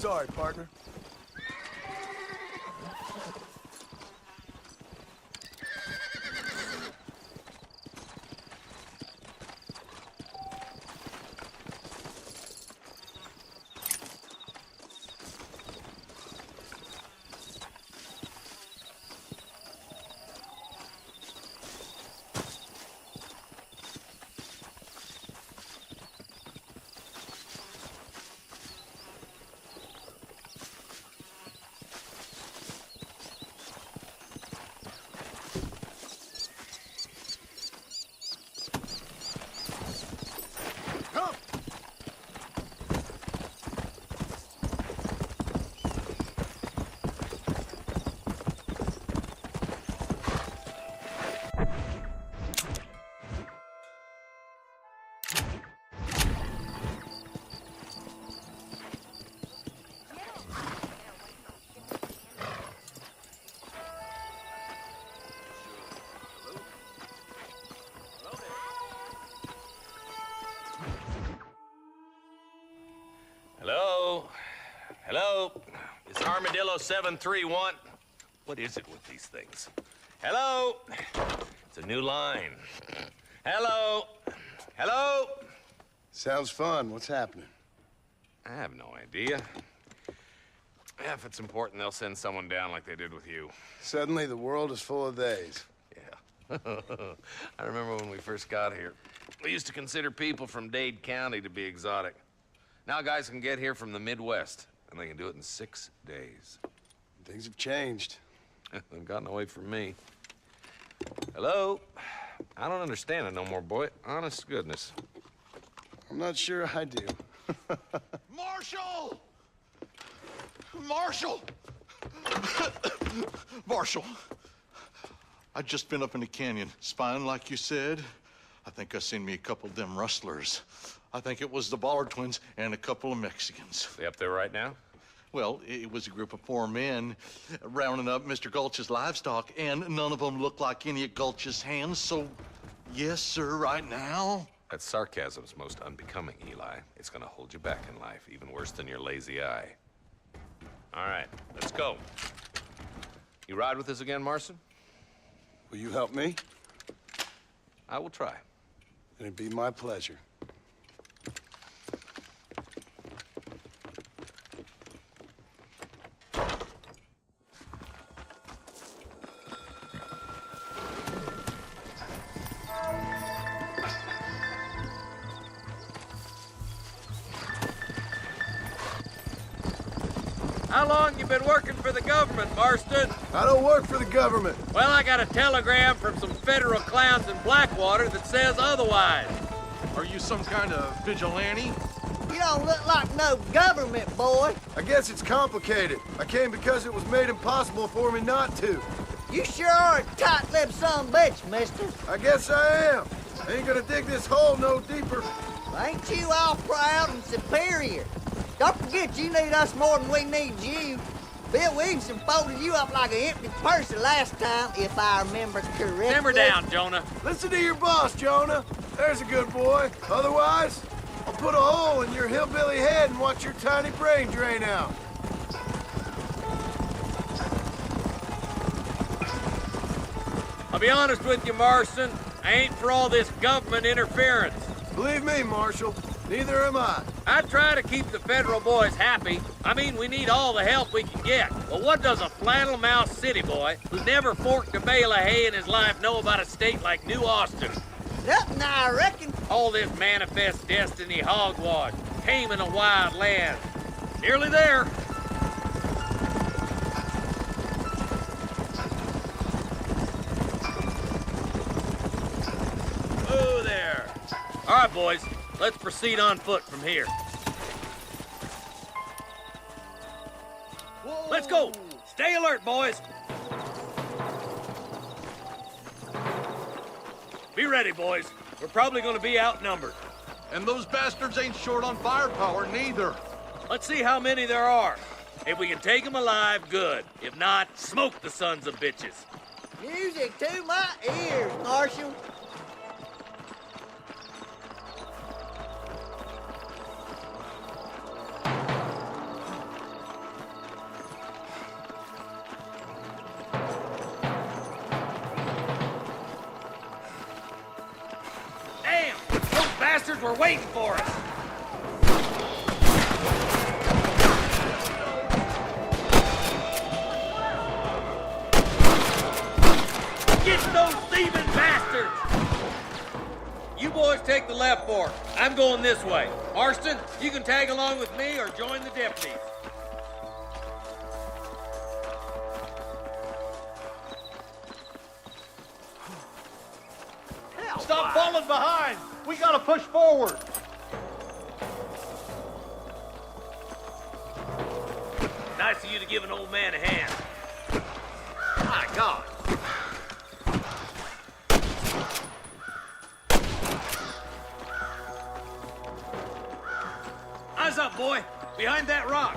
Sorry, partner. Hello? Hello? Is Armadillo 731? What is it with these things? Hello? It's a new line. Hello? Hello? Sounds fun. What's happening? I have no idea. Yeah, if it's important, they'll send someone down like they did with you. Suddenly, the world is full of theys. Yeah. I remember when we first got here. We used to consider people from Dade County to be exotic. Now guys can get here from the Midwest, and they can do it in 6 days. Things have changed. They've gotten away from me. Hello? I don't understand it no more, boy. Honest to goodness. I'm not sure I do. Marshal! Marshal! Marshal! I'd just been up in the canyon, spying like you said. I think I seen me a couple of them rustlers. I think it was the Ballard twins and a couple of Mexicans. They up there right now? Well, it was a group of poor men rounding up Mr. Gulch's livestock, and none of them looked like any of Gulch's hands, so yes, sir, right now. That sarcasm's most unbecoming, Eli. It's gonna hold you back in life, even worse than your lazy eye. All right, let's go. You ride with us again, Marston? Will you help me? I will try. It'd be my pleasure. How long you been working for the government, Marston? I don't work for the government. Well, I got a telegram from some federal clowns in Blackwater that says otherwise. Are you some kind of vigilante? You don't look like no government, boy. I guess it's complicated. I came because it was made impossible for me not to. You sure are a tight-lipped son of a bitch, mister. I guess I am. I ain't gonna dig this hole no deeper. Ain't you all proud and superior? Don't forget you need us more than we need you. Bill Williamson folded you up like an empty purse the last time, if I remember correctly. Simmer down, Jonah. Listen to your boss, Jonah. There's a good boy. Otherwise, I'll put a hole in your hillbilly head and watch your tiny brain drain out. I'll be honest with you, Marston. I ain't for all this government interference. Believe me, Marshal, neither am I. I try to keep the federal boys happy. I mean, we need all the help we can get. But what does a flannel-mouthed city boy who's never forked a bale of hay in his life know about a state like New Austin? Nothing, I reckon. All this manifest destiny hogwash, taming a wild land. Nearly there. Oh, there. All right, boys. Let's proceed on foot from here. Whoa. Let's go. Stay alert, boys. Be ready, boys. We're probably going to be outnumbered. And those bastards ain't short on firepower, neither. Let's see how many there are. If we can take them alive, good. If not, smoke the sons of bitches. Music to my ears, Marshal. bastards were waiting for us! Get those thieving bastards! You boys take the left fork. I'm going this way. Marston, you can tag along with me or join the deputies. Stop falling behind! We gotta push forward! Nice of you to give an old man a hand. My God. Eyes up, boy. Behind that rock.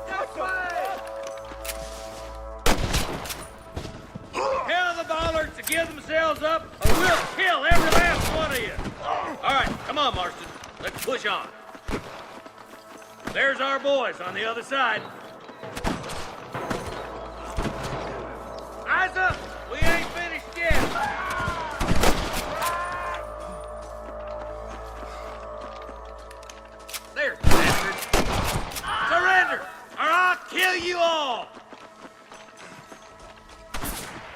That way! Tell the bollards to give themselves up, or we'll kill every last one of you. All right, come on, Marston. Let's push on. There's our boys on the other side. Eyes up! We ain't finished yet. There's the bastards. Surrender, or I'll kill you all!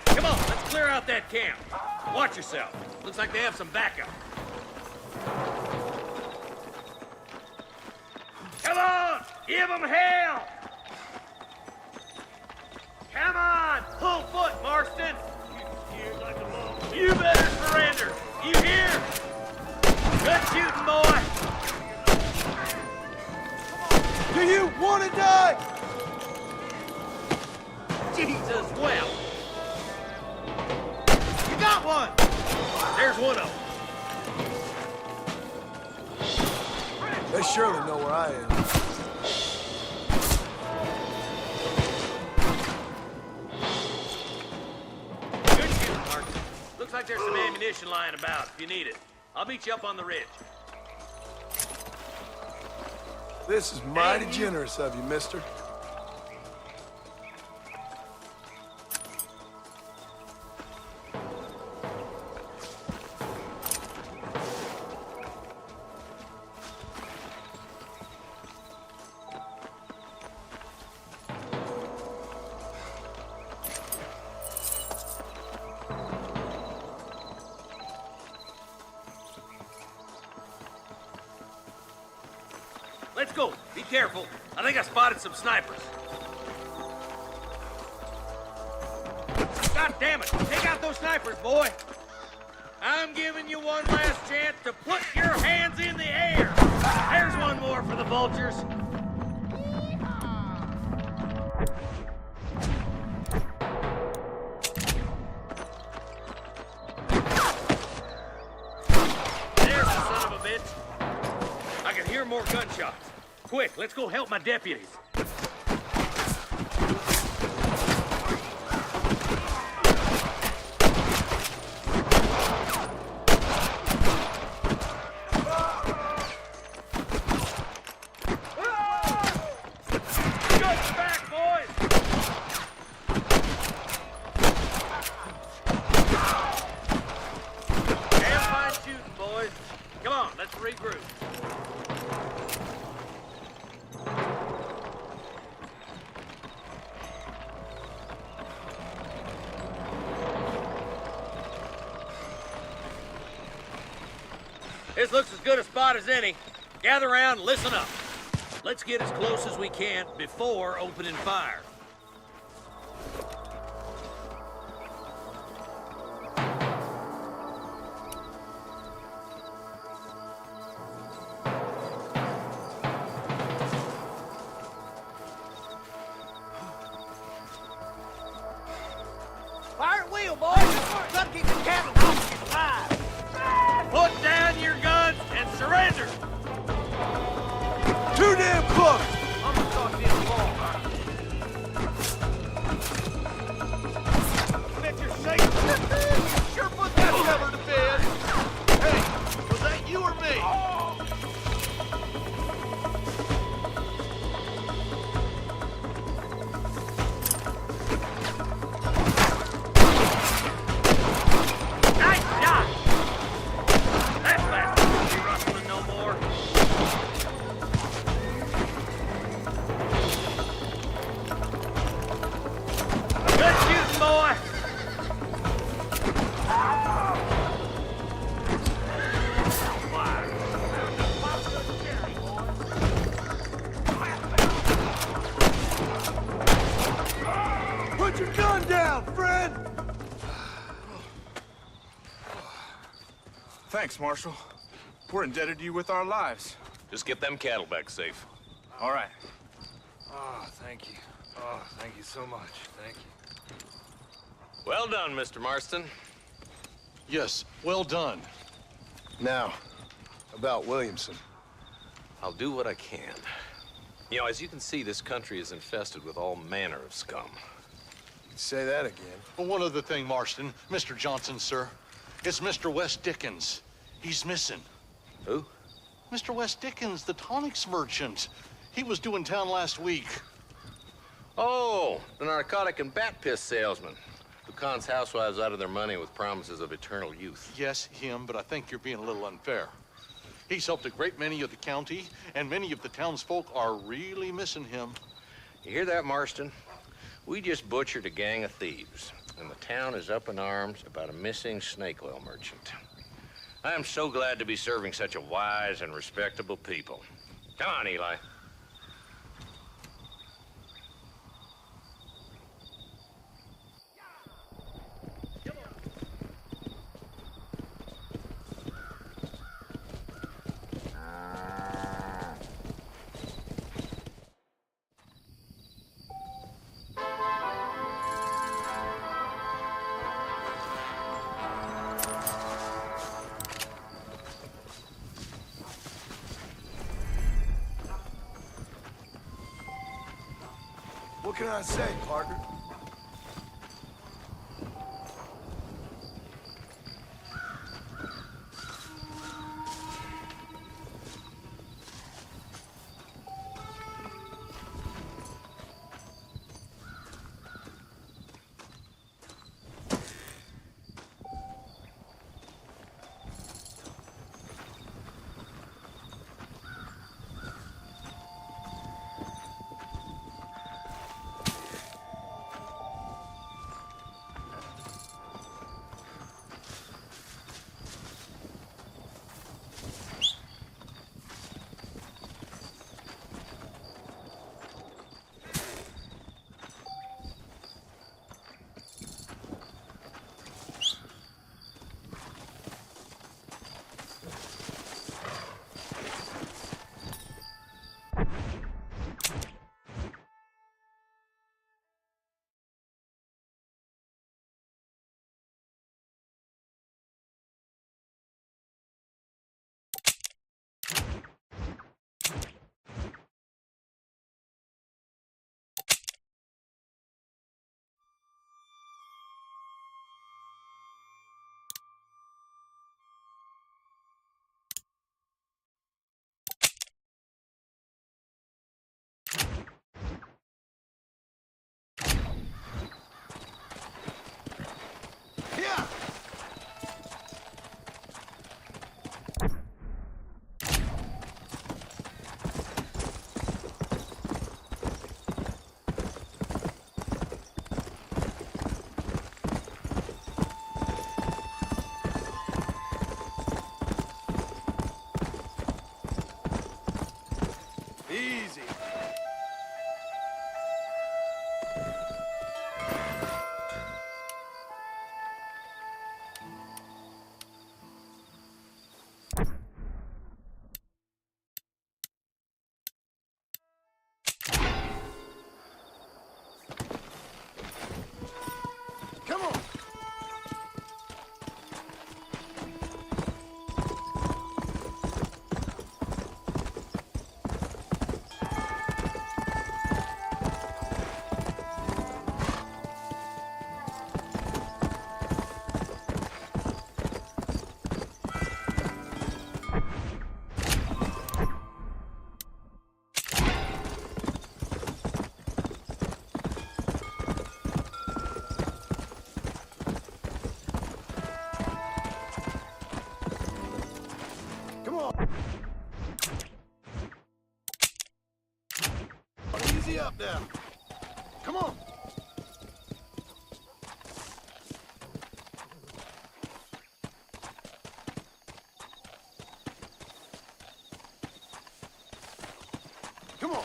Come on, let's clear out that camp. Watch yourself. Looks like they have some backup. Come on! Give them hell! Come on! Pull foot, Marston! You scared like a mom. You better surrender! You hear? Good shooting, boy! Do you want to die? Jesus, well! You got one! There's one of them. They surely know where I am. Good shooting, Marston. Looks like there's some ammunition lying about if you need it. I'll meet you up on the ridge. This is mighty generous of you, mister. Let's go. Be careful. I think I spotted some snipers. God damn it. Take out those snipers, boy. I'm giving you one last chance to put your hands in the air. There's one more for the vultures. There's the son of a bitch. I can hear more gunshots. Quick, let's go help my deputies. Guns back, boys! Damn fine shooting, boys. Come on, let's regroup. This looks as good a spot as any. Gather around and listen up. Let's get as close as we can before opening fire. Fire at will, boys! Gotta keep the cattle hostages alive! Put down your guns and surrender! Too damn close! I'm gonna start this wall. Bet you're safe. Sure put that cover to bed. Hey, was that you or me? Put your gun down, friend! Thanks, Marshal. We're indebted to you with our lives. Just get them cattle back safe. All right. Oh, thank you. Oh, thank you so much. Thank you. Well done, Mr. Marston. Yes, well done. Now, about Williamson. I'll do what I can. You know, as you can see, this country is infested with all manner of scum. Say that again. Well, one other thing, Marston. Mr. Johnson, sir. It's Mr. Wes Dickens. He's missing. Who? Mr. Wes Dickens, the tonics merchant. He was due in town last week. Oh, the narcotic and bat piss salesman who cons housewives out of their money with promises of eternal youth. Yes, him, but I think you're being a little unfair. He's helped a great many of the county, and many of the townsfolk are really missing him. You hear that, Marston? We just butchered a gang of thieves, and the town is up in arms about a missing snake oil merchant. I am so glad to be serving such a wise and respectable people. Come on, Eli. What can I say, partner? Easy. Come on. Easy up now. Come on. Come on.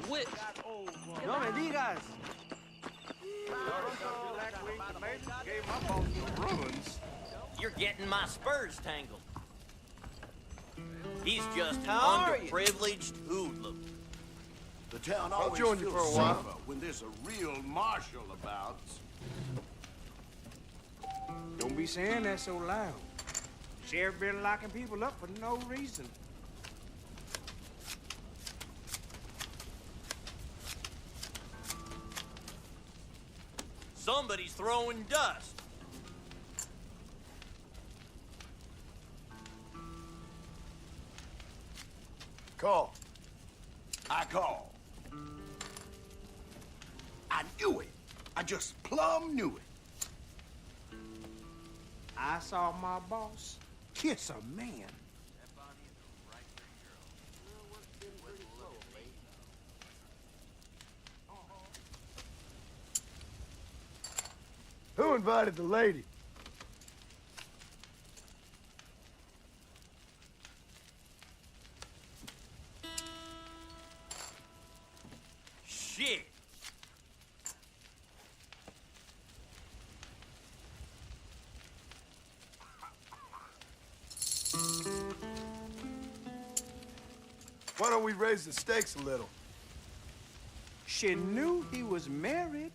whip. No me digas. Gave my boss some ruins. You're getting my spurs tangled. He's just an How are you? underprivileged hoodlum. The town I'll always join you feels for a while. safer when there's a real marshal about. Don't be saying that so loud. Sheriff been locking people up for no reason. Somebody's throwing dust. Call. I call. I knew it. I just plumb knew it. I saw my boss kiss a man. Who invited the lady? Shit. Why don't we raise the stakes a little? She knew he was married.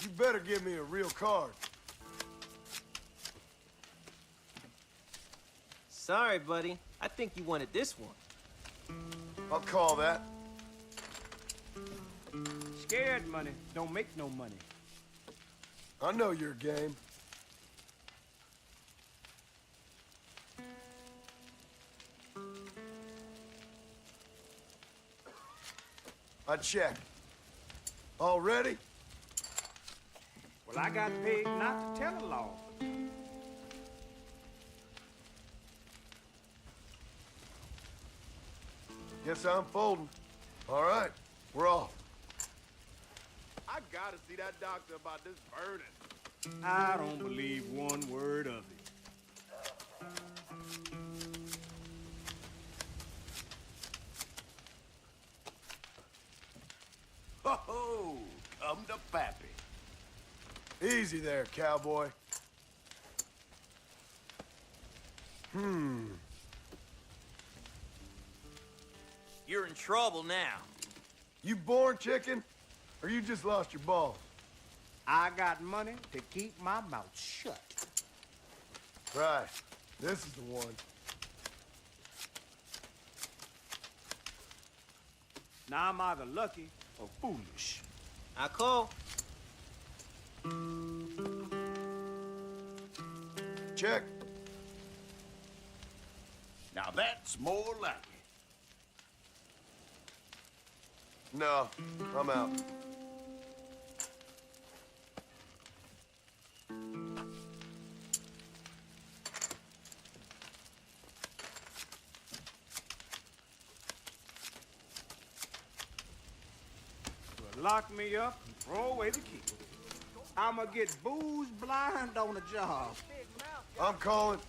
You better give me a real card. Sorry, buddy. I think you wanted this one. I'll call that. Scared money don't make no money. I know your game. I check. All ready? Well, I got paid not to tell a law. Guess I'm folding. All right, we're off. I gotta see that doctor about this burning. I don't believe one word of it. Ho-ho! Come to Pappy. Easy there, cowboy. You're in trouble now. You born chicken, or you just lost your balls? I got money to keep my mouth shut. Right. This is the one. Now I'm either lucky or foolish. I call. Check. Now that's more like it. No, I'm out. Lock me up and throw away the key. I'ma get booze blind on the job. I'm calling.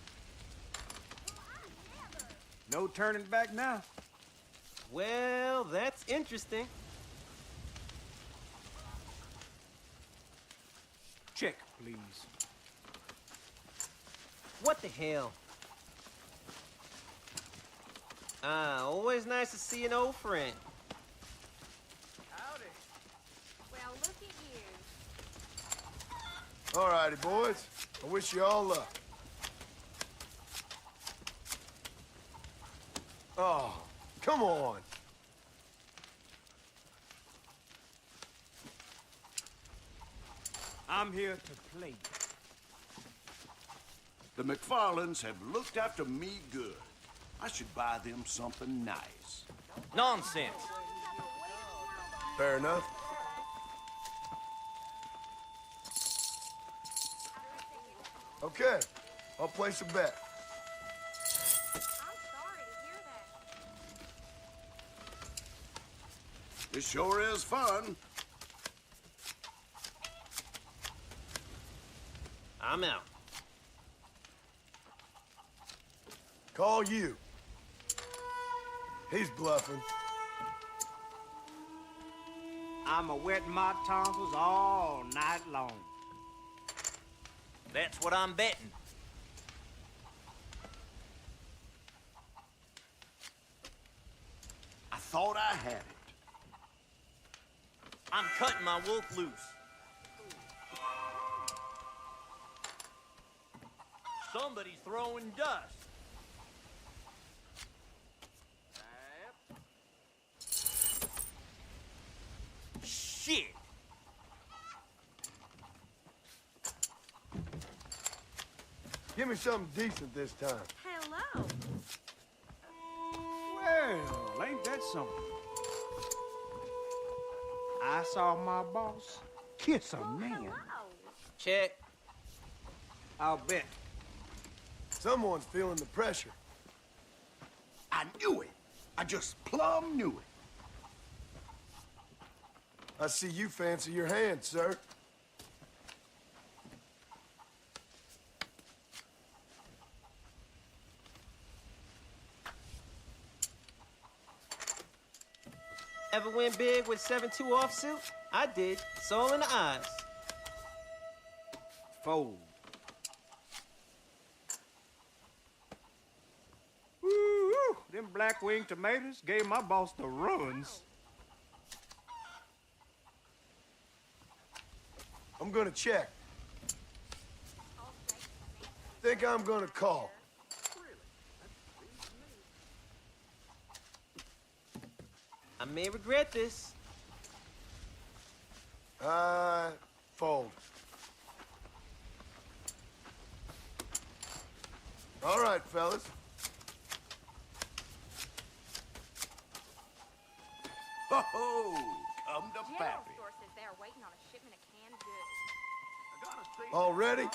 No turning back now. Well, that's interesting. Check, please. What the hell? Always nice to see an old friend. Howdy. Well, look at you. All righty, boys. I wish you all luck. Oh, come on. I'm here to play. The McFarlands have looked after me good. I should buy them something nice. Nonsense. Fair enough. Okay, I'll place a bet. This sure is fun. I'm out. Call you. He's bluffing. I'm a wetting my tonsils all night long. That's what I'm betting. I thought I had it. I'm cutting my wolf loose. Somebody's throwing dust. Shit! Give me something decent this time. Hello. Well, ain't that something? I saw my boss kiss a man. Check. I'll bet. Someone's feeling the pressure. I knew it. I just plumb knew it. I see you fancy your hand, sir. Ever win big with 7-2 offsuit? I did. It's all in the eyes. Fold. Woo! Them black wing tomatoes gave my boss the runs. I'm gonna check. Think I'm gonna call. I may regret this. Fold. All right, fellas. Ho-ho! Come to Pappy. Sources there waiting on a shipment of canned goods. All ready?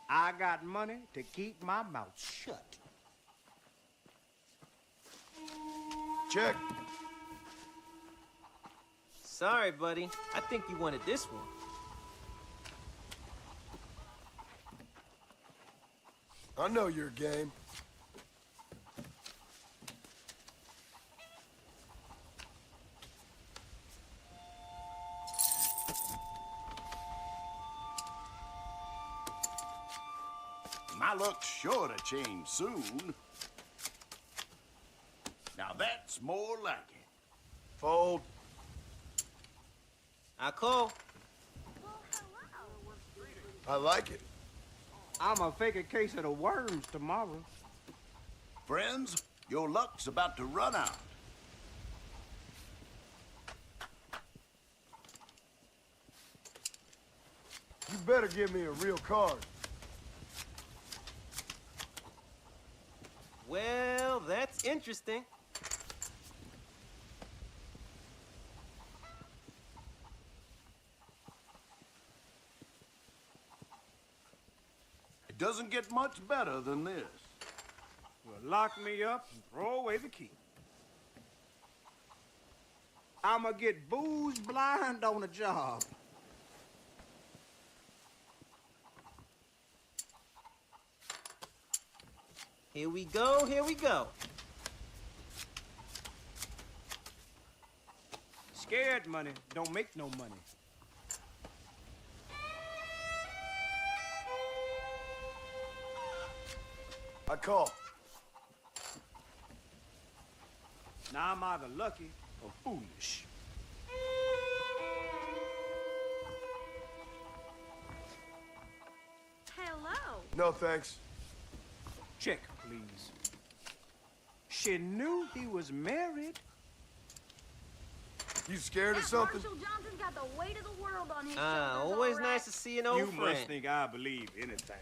I got money to keep my mouth shut. Check. Sorry, buddy. I think you wanted this one. I know your game. My luck's sure to change soon. Now that's more like it. Fold. I call. I like it. I'm gonna fake a case of the worms tomorrow. Friends, your luck's about to run out. You better give me a real card. Well, that's interesting. It doesn't get much better than this. Well, lock me up and throw away the key. I'ma get booze blind on the job. Here we go, here we go. Scared money don't make no money. I call. Now I'm either lucky or foolish. Hello. No, thanks. Check, please. She knew he was married. You scared of something? Marshall Johnson's got the weight of the world on his shoulders. Always all right. nice to see an old You friend. must think I believe anything.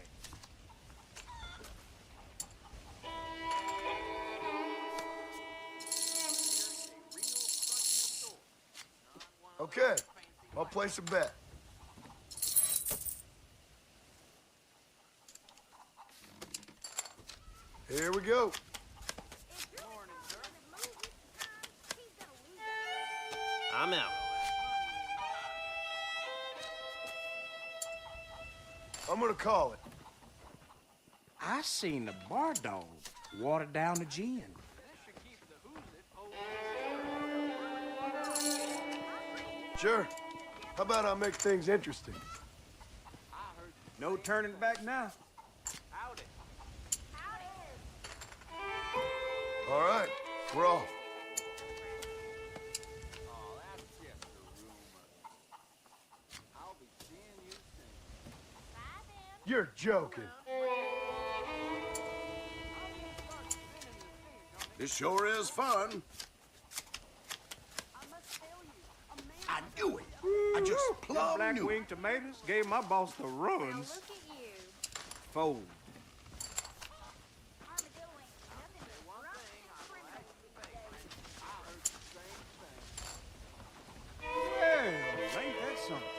Okay, I'll place a bet. Here we go. I'm out. I'm gonna call it. I seen the bar dog water down the gin. Sure. How about I make things interesting? No turning back now. All right, we're off. You're joking. This sure is fun. I knew it. I just plumb Black knew wing it. tomatoes gave my boss the runs. Fold. Well, ain't that something?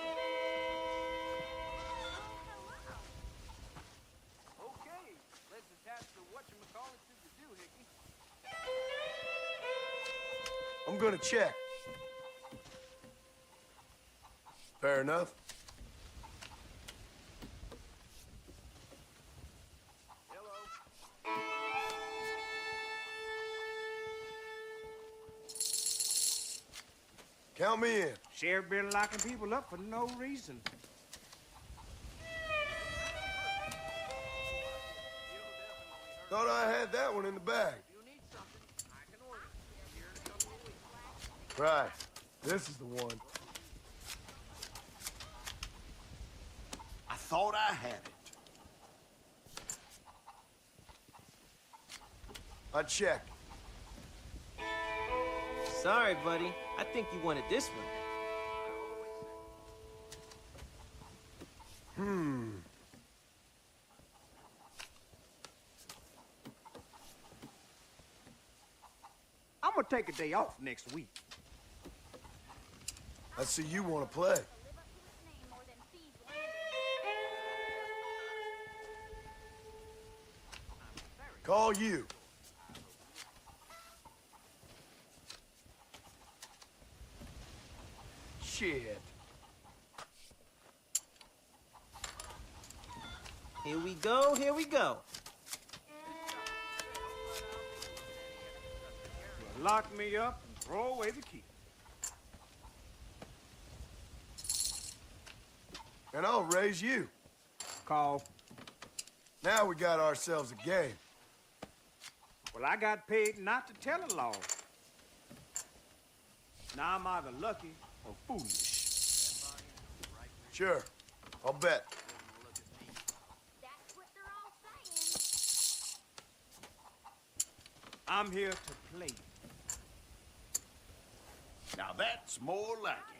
Okay, let's attach the whatchamacallit to the doohickey. I'm gonna check. Fair enough. Count me in. Sheriff been locking people up for no reason. Thought I had that one in the bag. Right. This is the one. I thought I had it. I checked. Sorry, buddy. I think you wanted this one. I'm gonna take a day off next week. I see you want to play. Call you. Shit. Here we go, here we go. Lock me up and throw away the key. And I'll raise you. Call. Now we got ourselves a game. Well, I got paid not to tell a law. Now I'm either lucky or foolish. Sure. I'll bet. I'm here to play. Now that's more like it.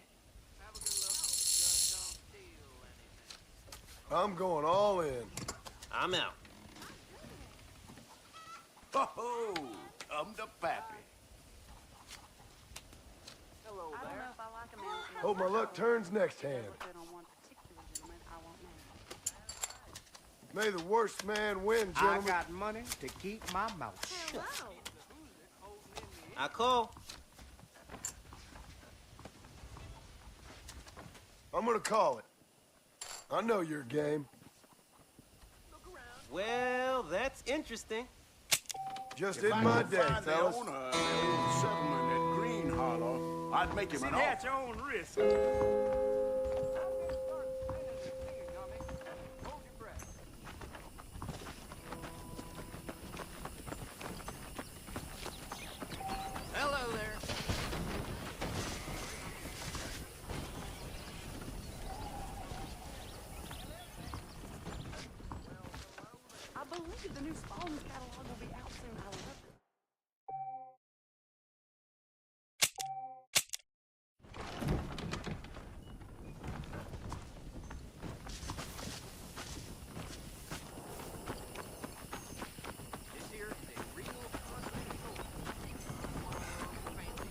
I'm going all in. I'm out. Ho-ho! Come to Pappy. Hello there. I don't know if I like a man. Hope my luck turns next hand. May the worst man win, gentlemen. I got money to keep my mouth shut. I call. I'm gonna call it. I know your game. Well, that's interesting. Just If in I my could day, find the fellas. owner of the old settlement at Green Hollow, I'd make him See an that at offer. your own risk. Hello there. I believe the new Spawn's catalog will be out soon. I love it. This here is a real fancy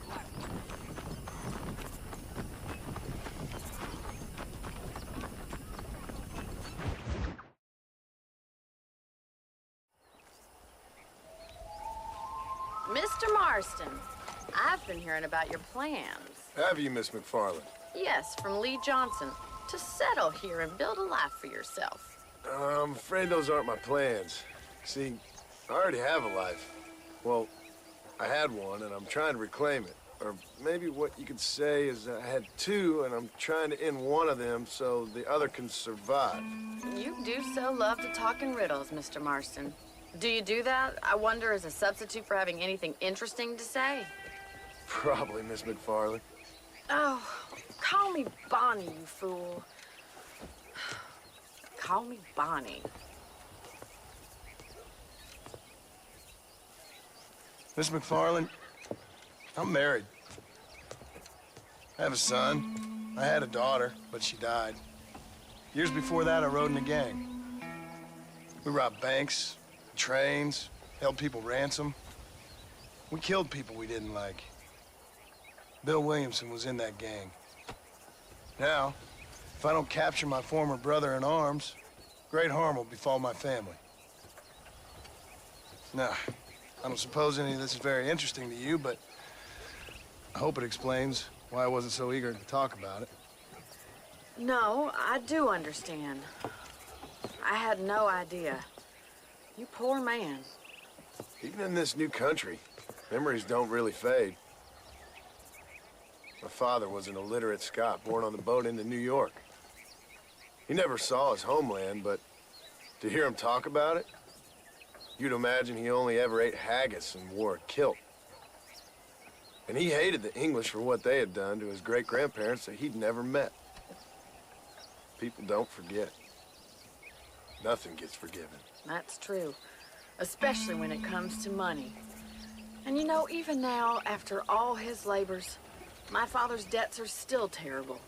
black. Mr. Marston, I've been hearing about your plans. Have you, Miss McFarland? Yes, from Lee Johnson, to settle here and build a life for yourself. I'm afraid those aren't my plans. See, I already have a life. Well, I had one, and I'm trying to reclaim it. Or maybe what you could say is I had two, and I'm trying to end one of them so the other can survive. You do so love to talk in riddles, Mr. Marston. Do you do that, I wonder, as a substitute for having anything interesting to say? Probably, Miss McFarland. Oh, call me Bonnie, you fool. Call me Bonnie. Miss McFarland, I'm married. I have a son. I had a daughter, but she died. Years before that, I rode in a gang. We robbed banks, trains, held people ransom. We killed people we didn't like. Bill Williamson was in that gang. Now, if I don't capture my former brother in arms, great harm will befall my family. Now, I don't suppose any of this is very interesting to you, but I hope it explains why I wasn't so eager to talk about it. No, I do understand. I had no idea. You poor man. Even in this new country, memories don't really fade. My father was an illiterate Scot born on the boat into New York. He never saw his homeland, but to hear him talk about it, you'd imagine he only ever ate haggis and wore a kilt. And he hated the English for what they had done to his great-grandparents that he'd never met. People don't forget. Nothing gets forgiven. That's true, especially when it comes to money. And you know, even now, after all his labors, my father's debts are still terrible.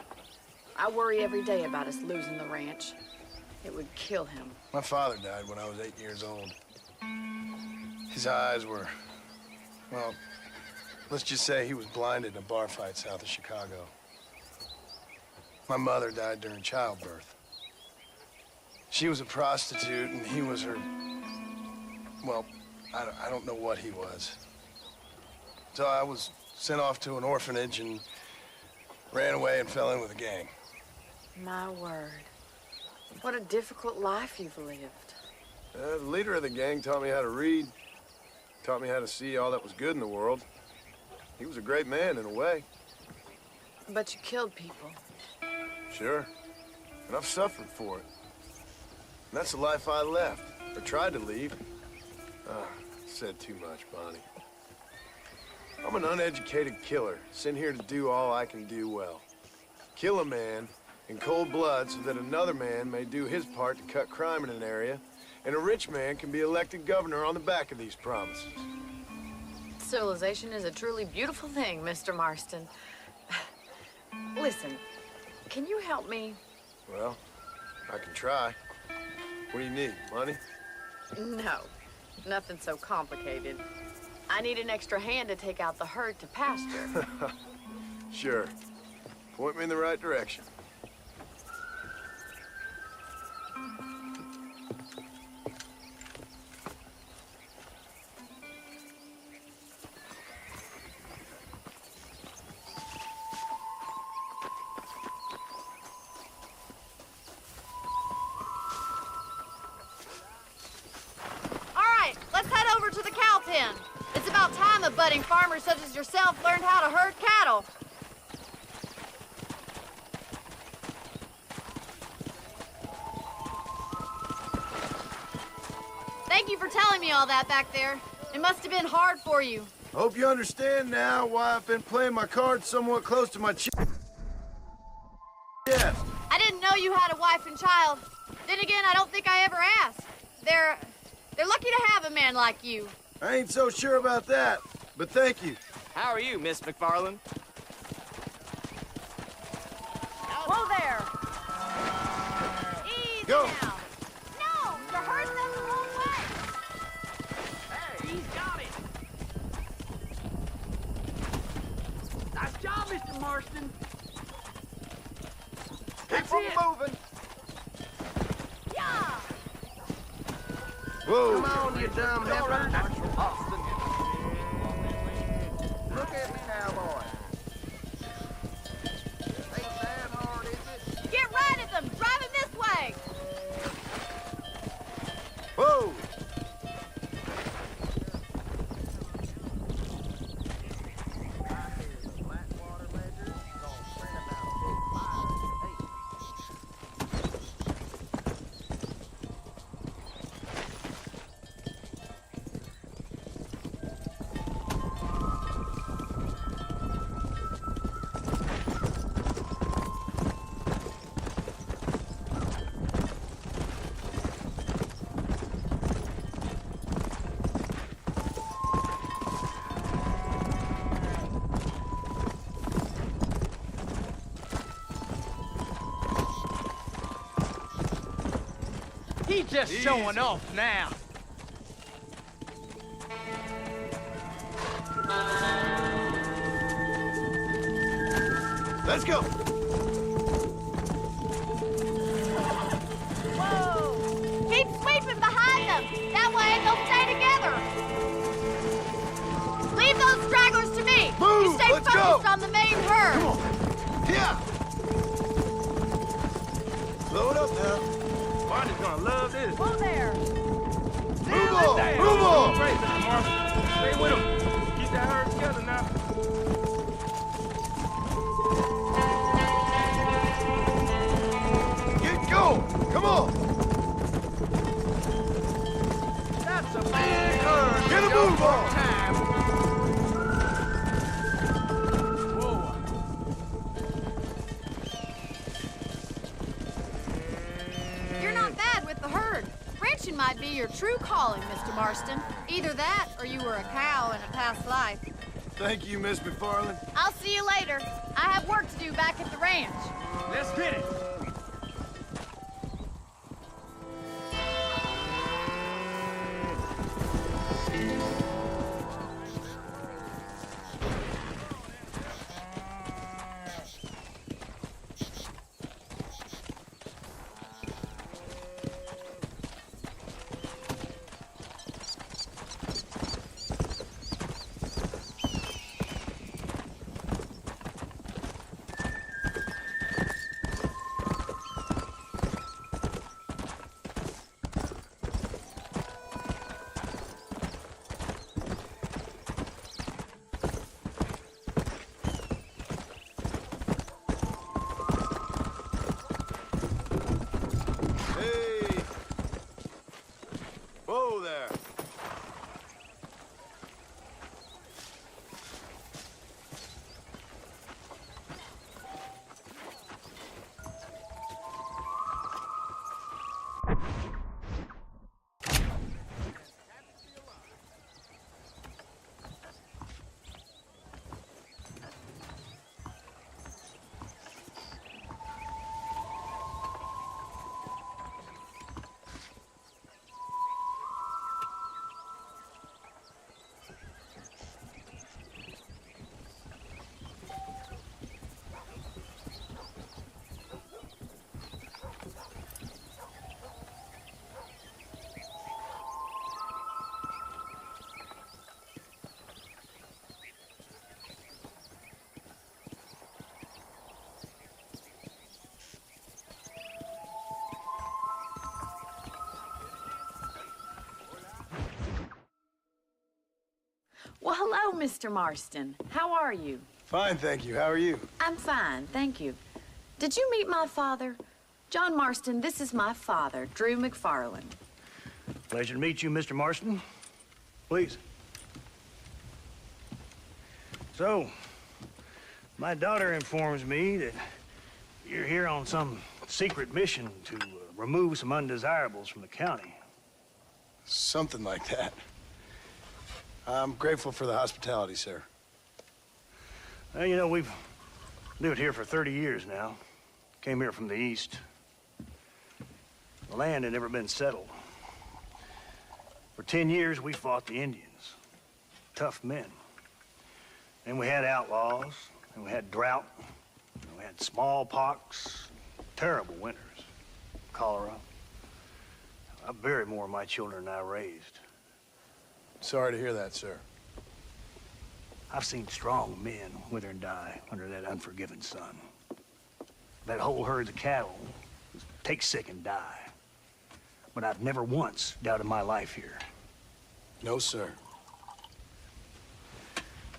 I worry every day about us losing the ranch. It would kill him. My father died when I was 8 years old. His eyes were, well, let's just say he was blinded in a bar fight south of Chicago. My mother died during childbirth. She was a prostitute, and he was her, well, I don't know what he was. So I was sent off to an orphanage and ran away and fell in with a gang. My word. What a difficult life you've lived. The leader of the gang taught me how to read, taught me how to see all that was good in the world. He was a great man in a way. But you killed people. Sure. And I've suffered for it. And that's the life I left, or tried to leave. Said too much, Bonnie. I'm an uneducated killer, sent here to do all I can do well. Kill a man in cold blood so that another man may do his part to cut crime in an area, and a rich man can be elected governor on the back of these promises. Civilization is a truly beautiful thing, Mr. Marston. Listen, can you help me? Well, I can try. What do you need, money? No, nothing so complicated. I need an extra hand to take out the herd to pasture. Sure. Point me in the right direction. It's about time a budding farmer such as yourself learned how to herd cattle. Thank you for telling me all that back there. It must have been hard for you. Hope you understand now why I've been playing my cards somewhat close to my chest. Yes. I didn't know you had a wife and child. Then again, I don't think I ever asked. They're lucky to have a man like you. I ain't so sure about that, but thank you. How are you, Miss McFarland? Whoa there! Easy Go. now. No, the herd's up the wrong way. Hey, he's got it. Nice job, Mr. Marston. Keep on moving. Yeah. Whoa. Come on, you dumb heifer. Look at me now, boy. Ain't that hard, is it? Get right at them. Drive him this way. Whoa. He's just showing off now. Let's go. Whoa! Keep sweeping behind them. That way they'll stay together. Leave those stragglers to me. Move! You stay Let's focused go. on the main herd. Come on. Yeah. Slow it up now. Barney's gonna love this. Whoa there. Move on. Move on. Stay with him. Keep that herd together now. Get going. Come on. That's a big herd. Get a move on. Time. Whoa. You're not bad with the herd. Ranching might be your true calling, Mr. Marston. Either that, or you were a cow in a past life. Thank you, Miss McFarland. I'll see you later. I have work to do back at the ranch. Let's get it. Hey. Whoa there. Well, hello, Mr. Marston. How are you? Fine, thank you. How are you? I'm fine, thank you. Did you meet my father? John Marston, this is my father, Drew McFarland. Pleasure to meet you, Mr. Marston. Please. So, my daughter informs me that you're here on some secret mission to remove some undesirables from the county. Something like that. I'm grateful for the hospitality, sir. Well, you know, we've lived here for 30 years now. Came here from the east. The land had never been settled. For 10 years, we fought the Indians. Tough men. And we had outlaws, and we had drought, and we had smallpox, terrible winters, cholera. I buried more of my children than I raised. Sorry to hear that, sir. I've seen strong men wither and die under that unforgiving sun. That whole herd of cattle take sick and die. But I've never once doubted my life here. No, sir.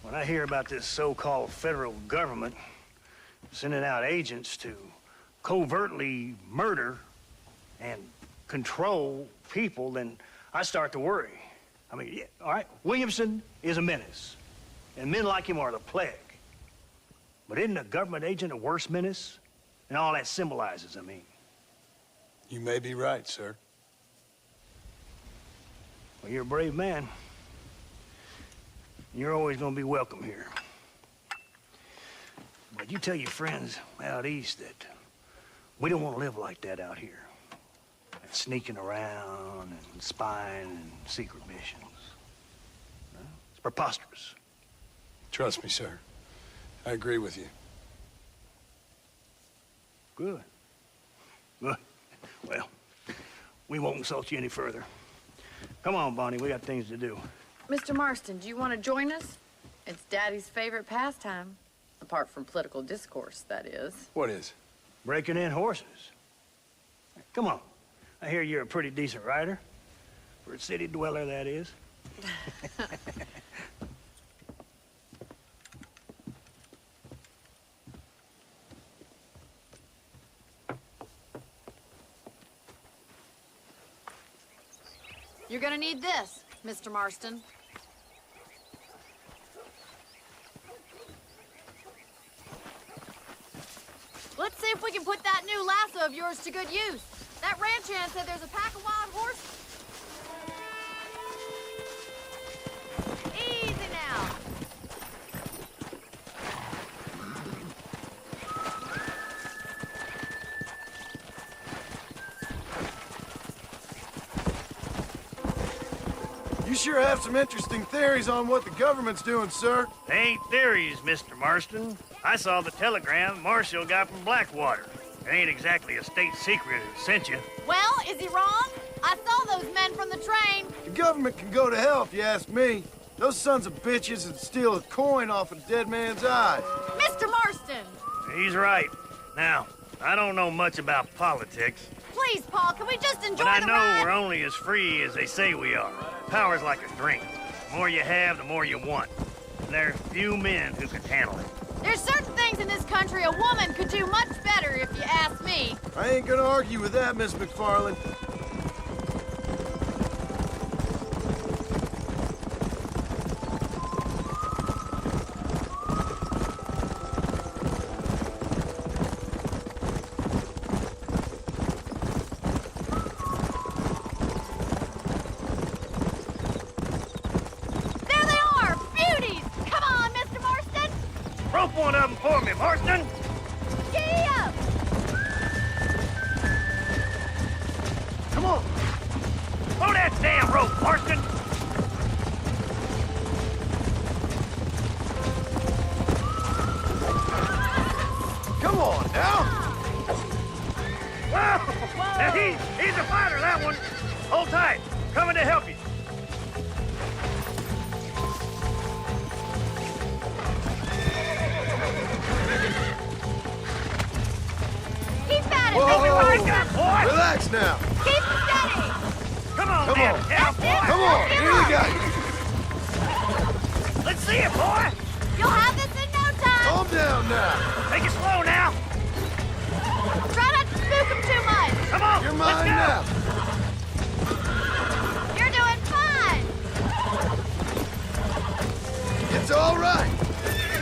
When I hear about this so-called federal government sending out agents to covertly murder and control people, then I start to worry. I mean, yeah, all right, Williamson is a menace, and men like him are the plague. But isn't a government agent a worse menace? And all that symbolizes, I mean. You may be right, sir. Well, you're a brave man. You're always gonna be welcome here. But you tell your friends out east that we don't want to live like that out here. sneaking around and spying and secret missions. No? It's preposterous. Trust me, sir. I agree with you. Good. Good. Well, we won't insult you any further. Come on, Bonnie, we got things to do. Mr. Marston, do you want to join us? It's Daddy's favorite pastime. Apart from political discourse, that is. What is? Breaking in horses. Come on. I hear you're a pretty decent rider. For a city dweller, that is. You're gonna need this, Mr. Marston. Let's see if we can put that new lasso of yours to good use. That ranch hand said there's a pack of wild horses. Easy now. You sure have some interesting theories on what the government's doing, sir. They ain't theories, Mr. Marston. I saw the telegram Marshall got from Blackwater. It ain't exactly a state secret that sent you. Well, is he wrong? I saw those men from the train. The government can go to hell if you ask me. Those sons of bitches would steal a coin off a dead man's eye. Mr. Marston! He's right. Now, I don't know much about politics, Please, Paul, can we just enjoy but I the know ride? we're only as free as they say we are. Power's like a drink. The more you have, the more you want. And there's few men who can handle it. There's certain things in this country a woman could do much better, if you ask me. I ain't gonna argue with that, Miss McFarland. There they are! Beauties! Come on, Mr. Marston! Rope one of them for me, Marston! Giddy up! Come on! Pull that damn rope, Marston! Come on, now! Whoa! Now he's a fighter, that one! Hold tight. Coming to help you. Keep at it, Whoa, Mr. Marston! Boy! Relax now. Keep steady! Come on, Come damn on. cow, boy! Come on, Give here you up. go. Let's see it, boy! You'll have this in no time! Calm down now. Take it slow now. Try not to spook him too much! Come on, You're let's mine go! now. You're doing fine! It's all right.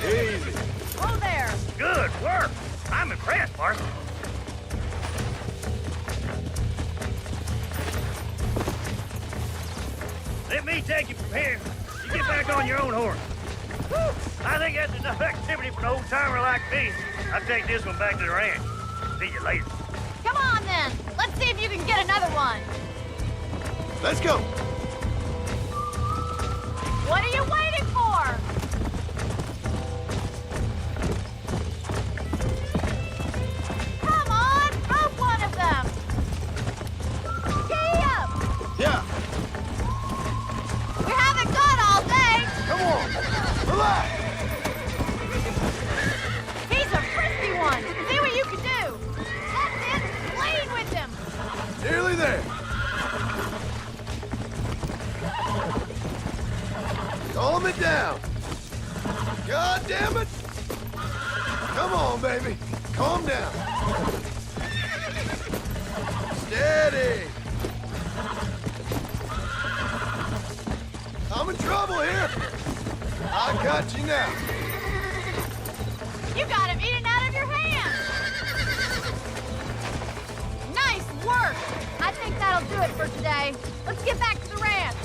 Easy. Whoa there! Good work. I'm impressed, Marston. Let me take you from here. You get back on your own horse. Whew. I think that's enough activity for an old-timer like me. I'll take this one back to the ranch. See you later. Come on then! Let's see if you can get another one! Let's go. What are you waiting for? Come on! Rope one of them! Giddy up! Yeah. We haven't got all day! Come on. Relax. He's a frisky one! See what you can do! That's it! Lean with him! Nearly there. Calm it down. God damn it. Come on, baby. Calm down. Steady. I'm in trouble here. I got you now. You got him eating out of your hand! Nice work! I think that'll do it for today. Let's get back to the ranch.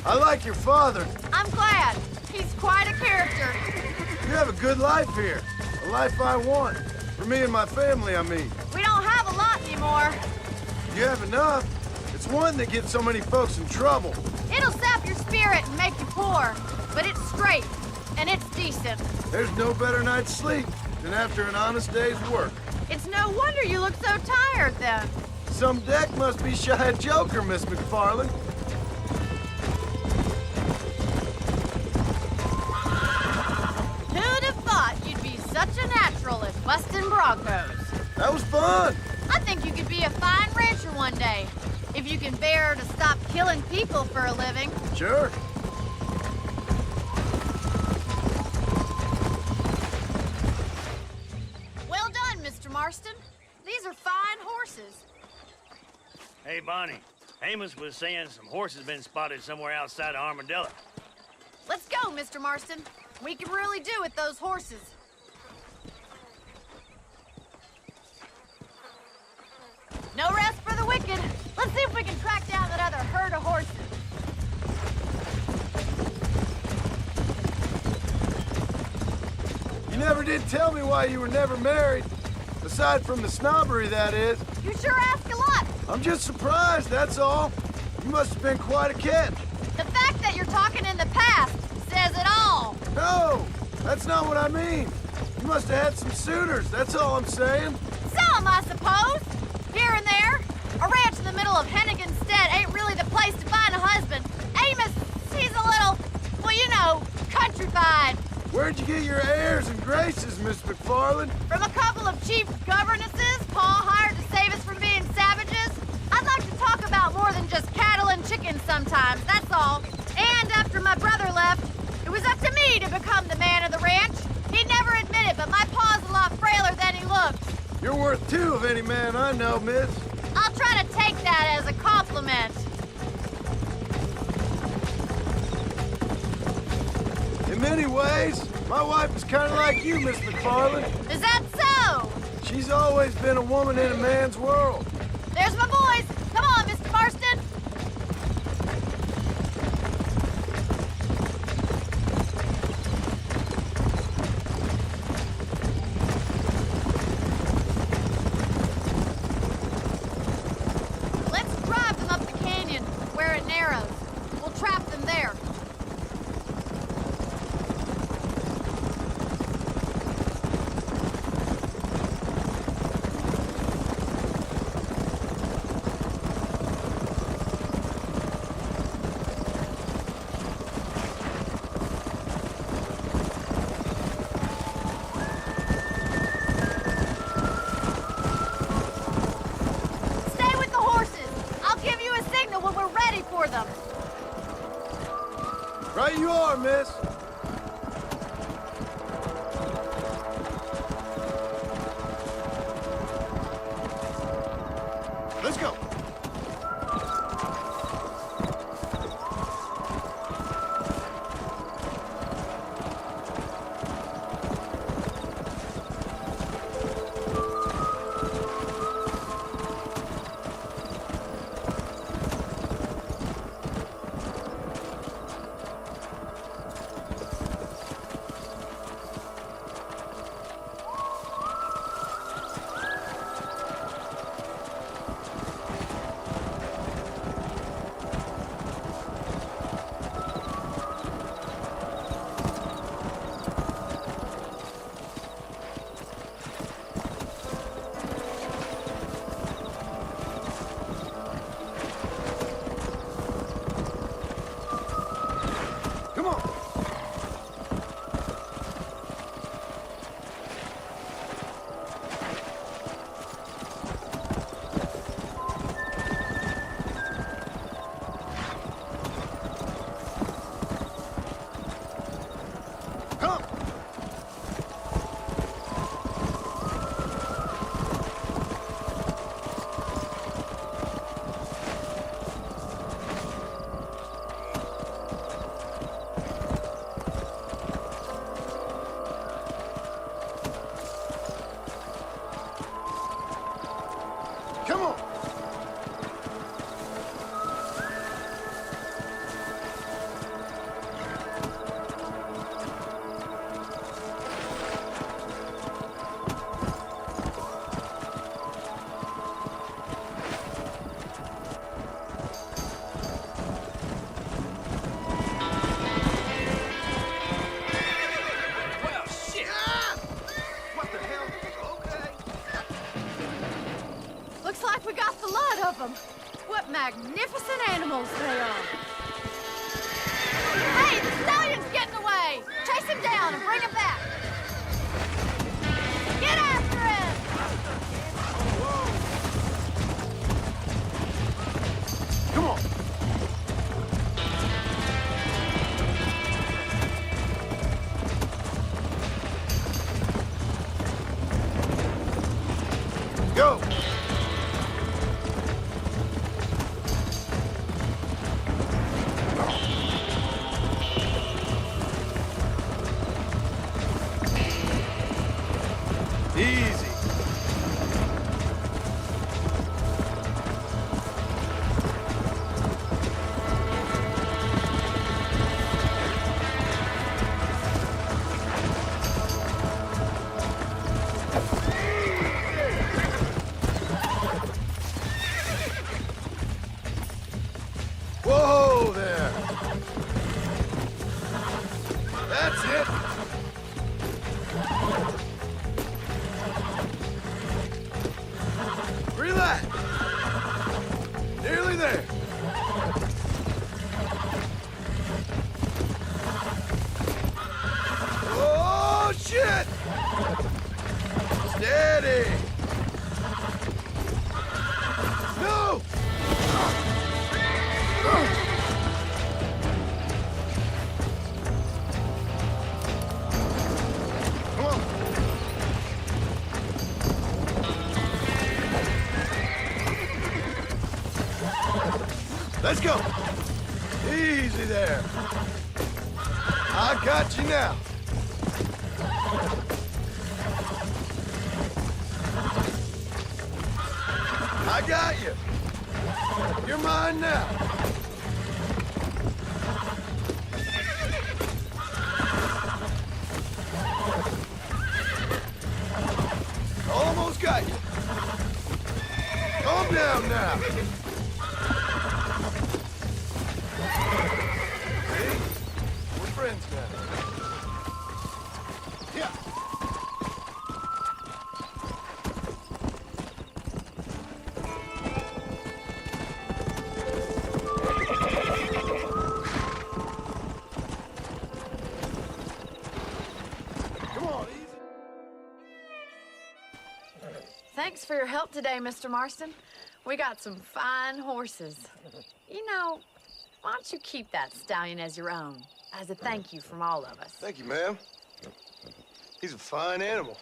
I like your father. I'm glad. He's quite a character. You have a good life here. A life I want. For me and my family, I mean. We don't have a lot anymore. You have enough. It's one that gets so many folks in trouble. It'll sap your spirit and make you poor, but it's straight, and it's decent. There's no better night's sleep than after an honest day's work. It's no wonder you look so tired, then. Some deck must be shy of Joker, Miss McFarland. Who'd have thought you'd be such a natural at busting Broncos? That was fun. I think you could be a fine rancher one day, if you can bear to stop killing people for a living. Sure. Well done, Mr. Marston. These are fine horses. Hey, Bonnie. Amos was saying some horses been spotted somewhere outside of Armadillo. Let's go, Mr. Marston. We can really do with those horses. No rest for the wicked. Let's see if we can track down that other herd of horses. You never did tell me why you were never married. Aside from the snobbery, that is. You sure ask a lot. I'm just surprised, that's all. You must have been quite a catch. The fact that you're talking in the past says it all. No, that's not what I mean. You must have had some suitors, that's all I'm saying. Some, I suppose. Here and there. A ranch in the middle of Hennigan's Stead ain't really the place to find a husband. Amos, he's a little, well, you know, countrified. Where'd you get your airs and graces, Miss McFarland? From a couple of chief governesses Paul hired to save us from being savages. I'd like to talk about more than just cattle and chickens sometimes, that's all. And after my brother left, it was up to me to become the man of the ranch. He'd never admit it, but my paw's a lot frailer than he looks. You're worth two of any man I know, miss. I'll try to take that as a compliment. In many ways, my wife is kind of like you, Miss McFarland. Is that so? She's always been a woman in a man's world. There's my boys. Come on, Mr. Marston. Let's drive them up the canyon where it narrows. We'll trap them there. Stay with the horses. I'll give you a signal when we're ready for them. Right you are, miss. Let's go. magnificent animals they are. Hey, the stallion's getting away! Chase him down and bring him back! Get after him! Come on. Go! Easy. Whoa there. That's it. Relax. Nearly there. Oh, shit! Steady. No! Come on. Let's go. Easy there. I got you now. I got you. You're mine now. Almost got you. Calm down now. See? We're friends now. Yeah. Come on, easy. Thanks for your help today, Mr. Marston. We got some fine horses. You know, why don't you keep that stallion as your own, as a thank you from all of us? Thank you, ma'am. He's a fine animal.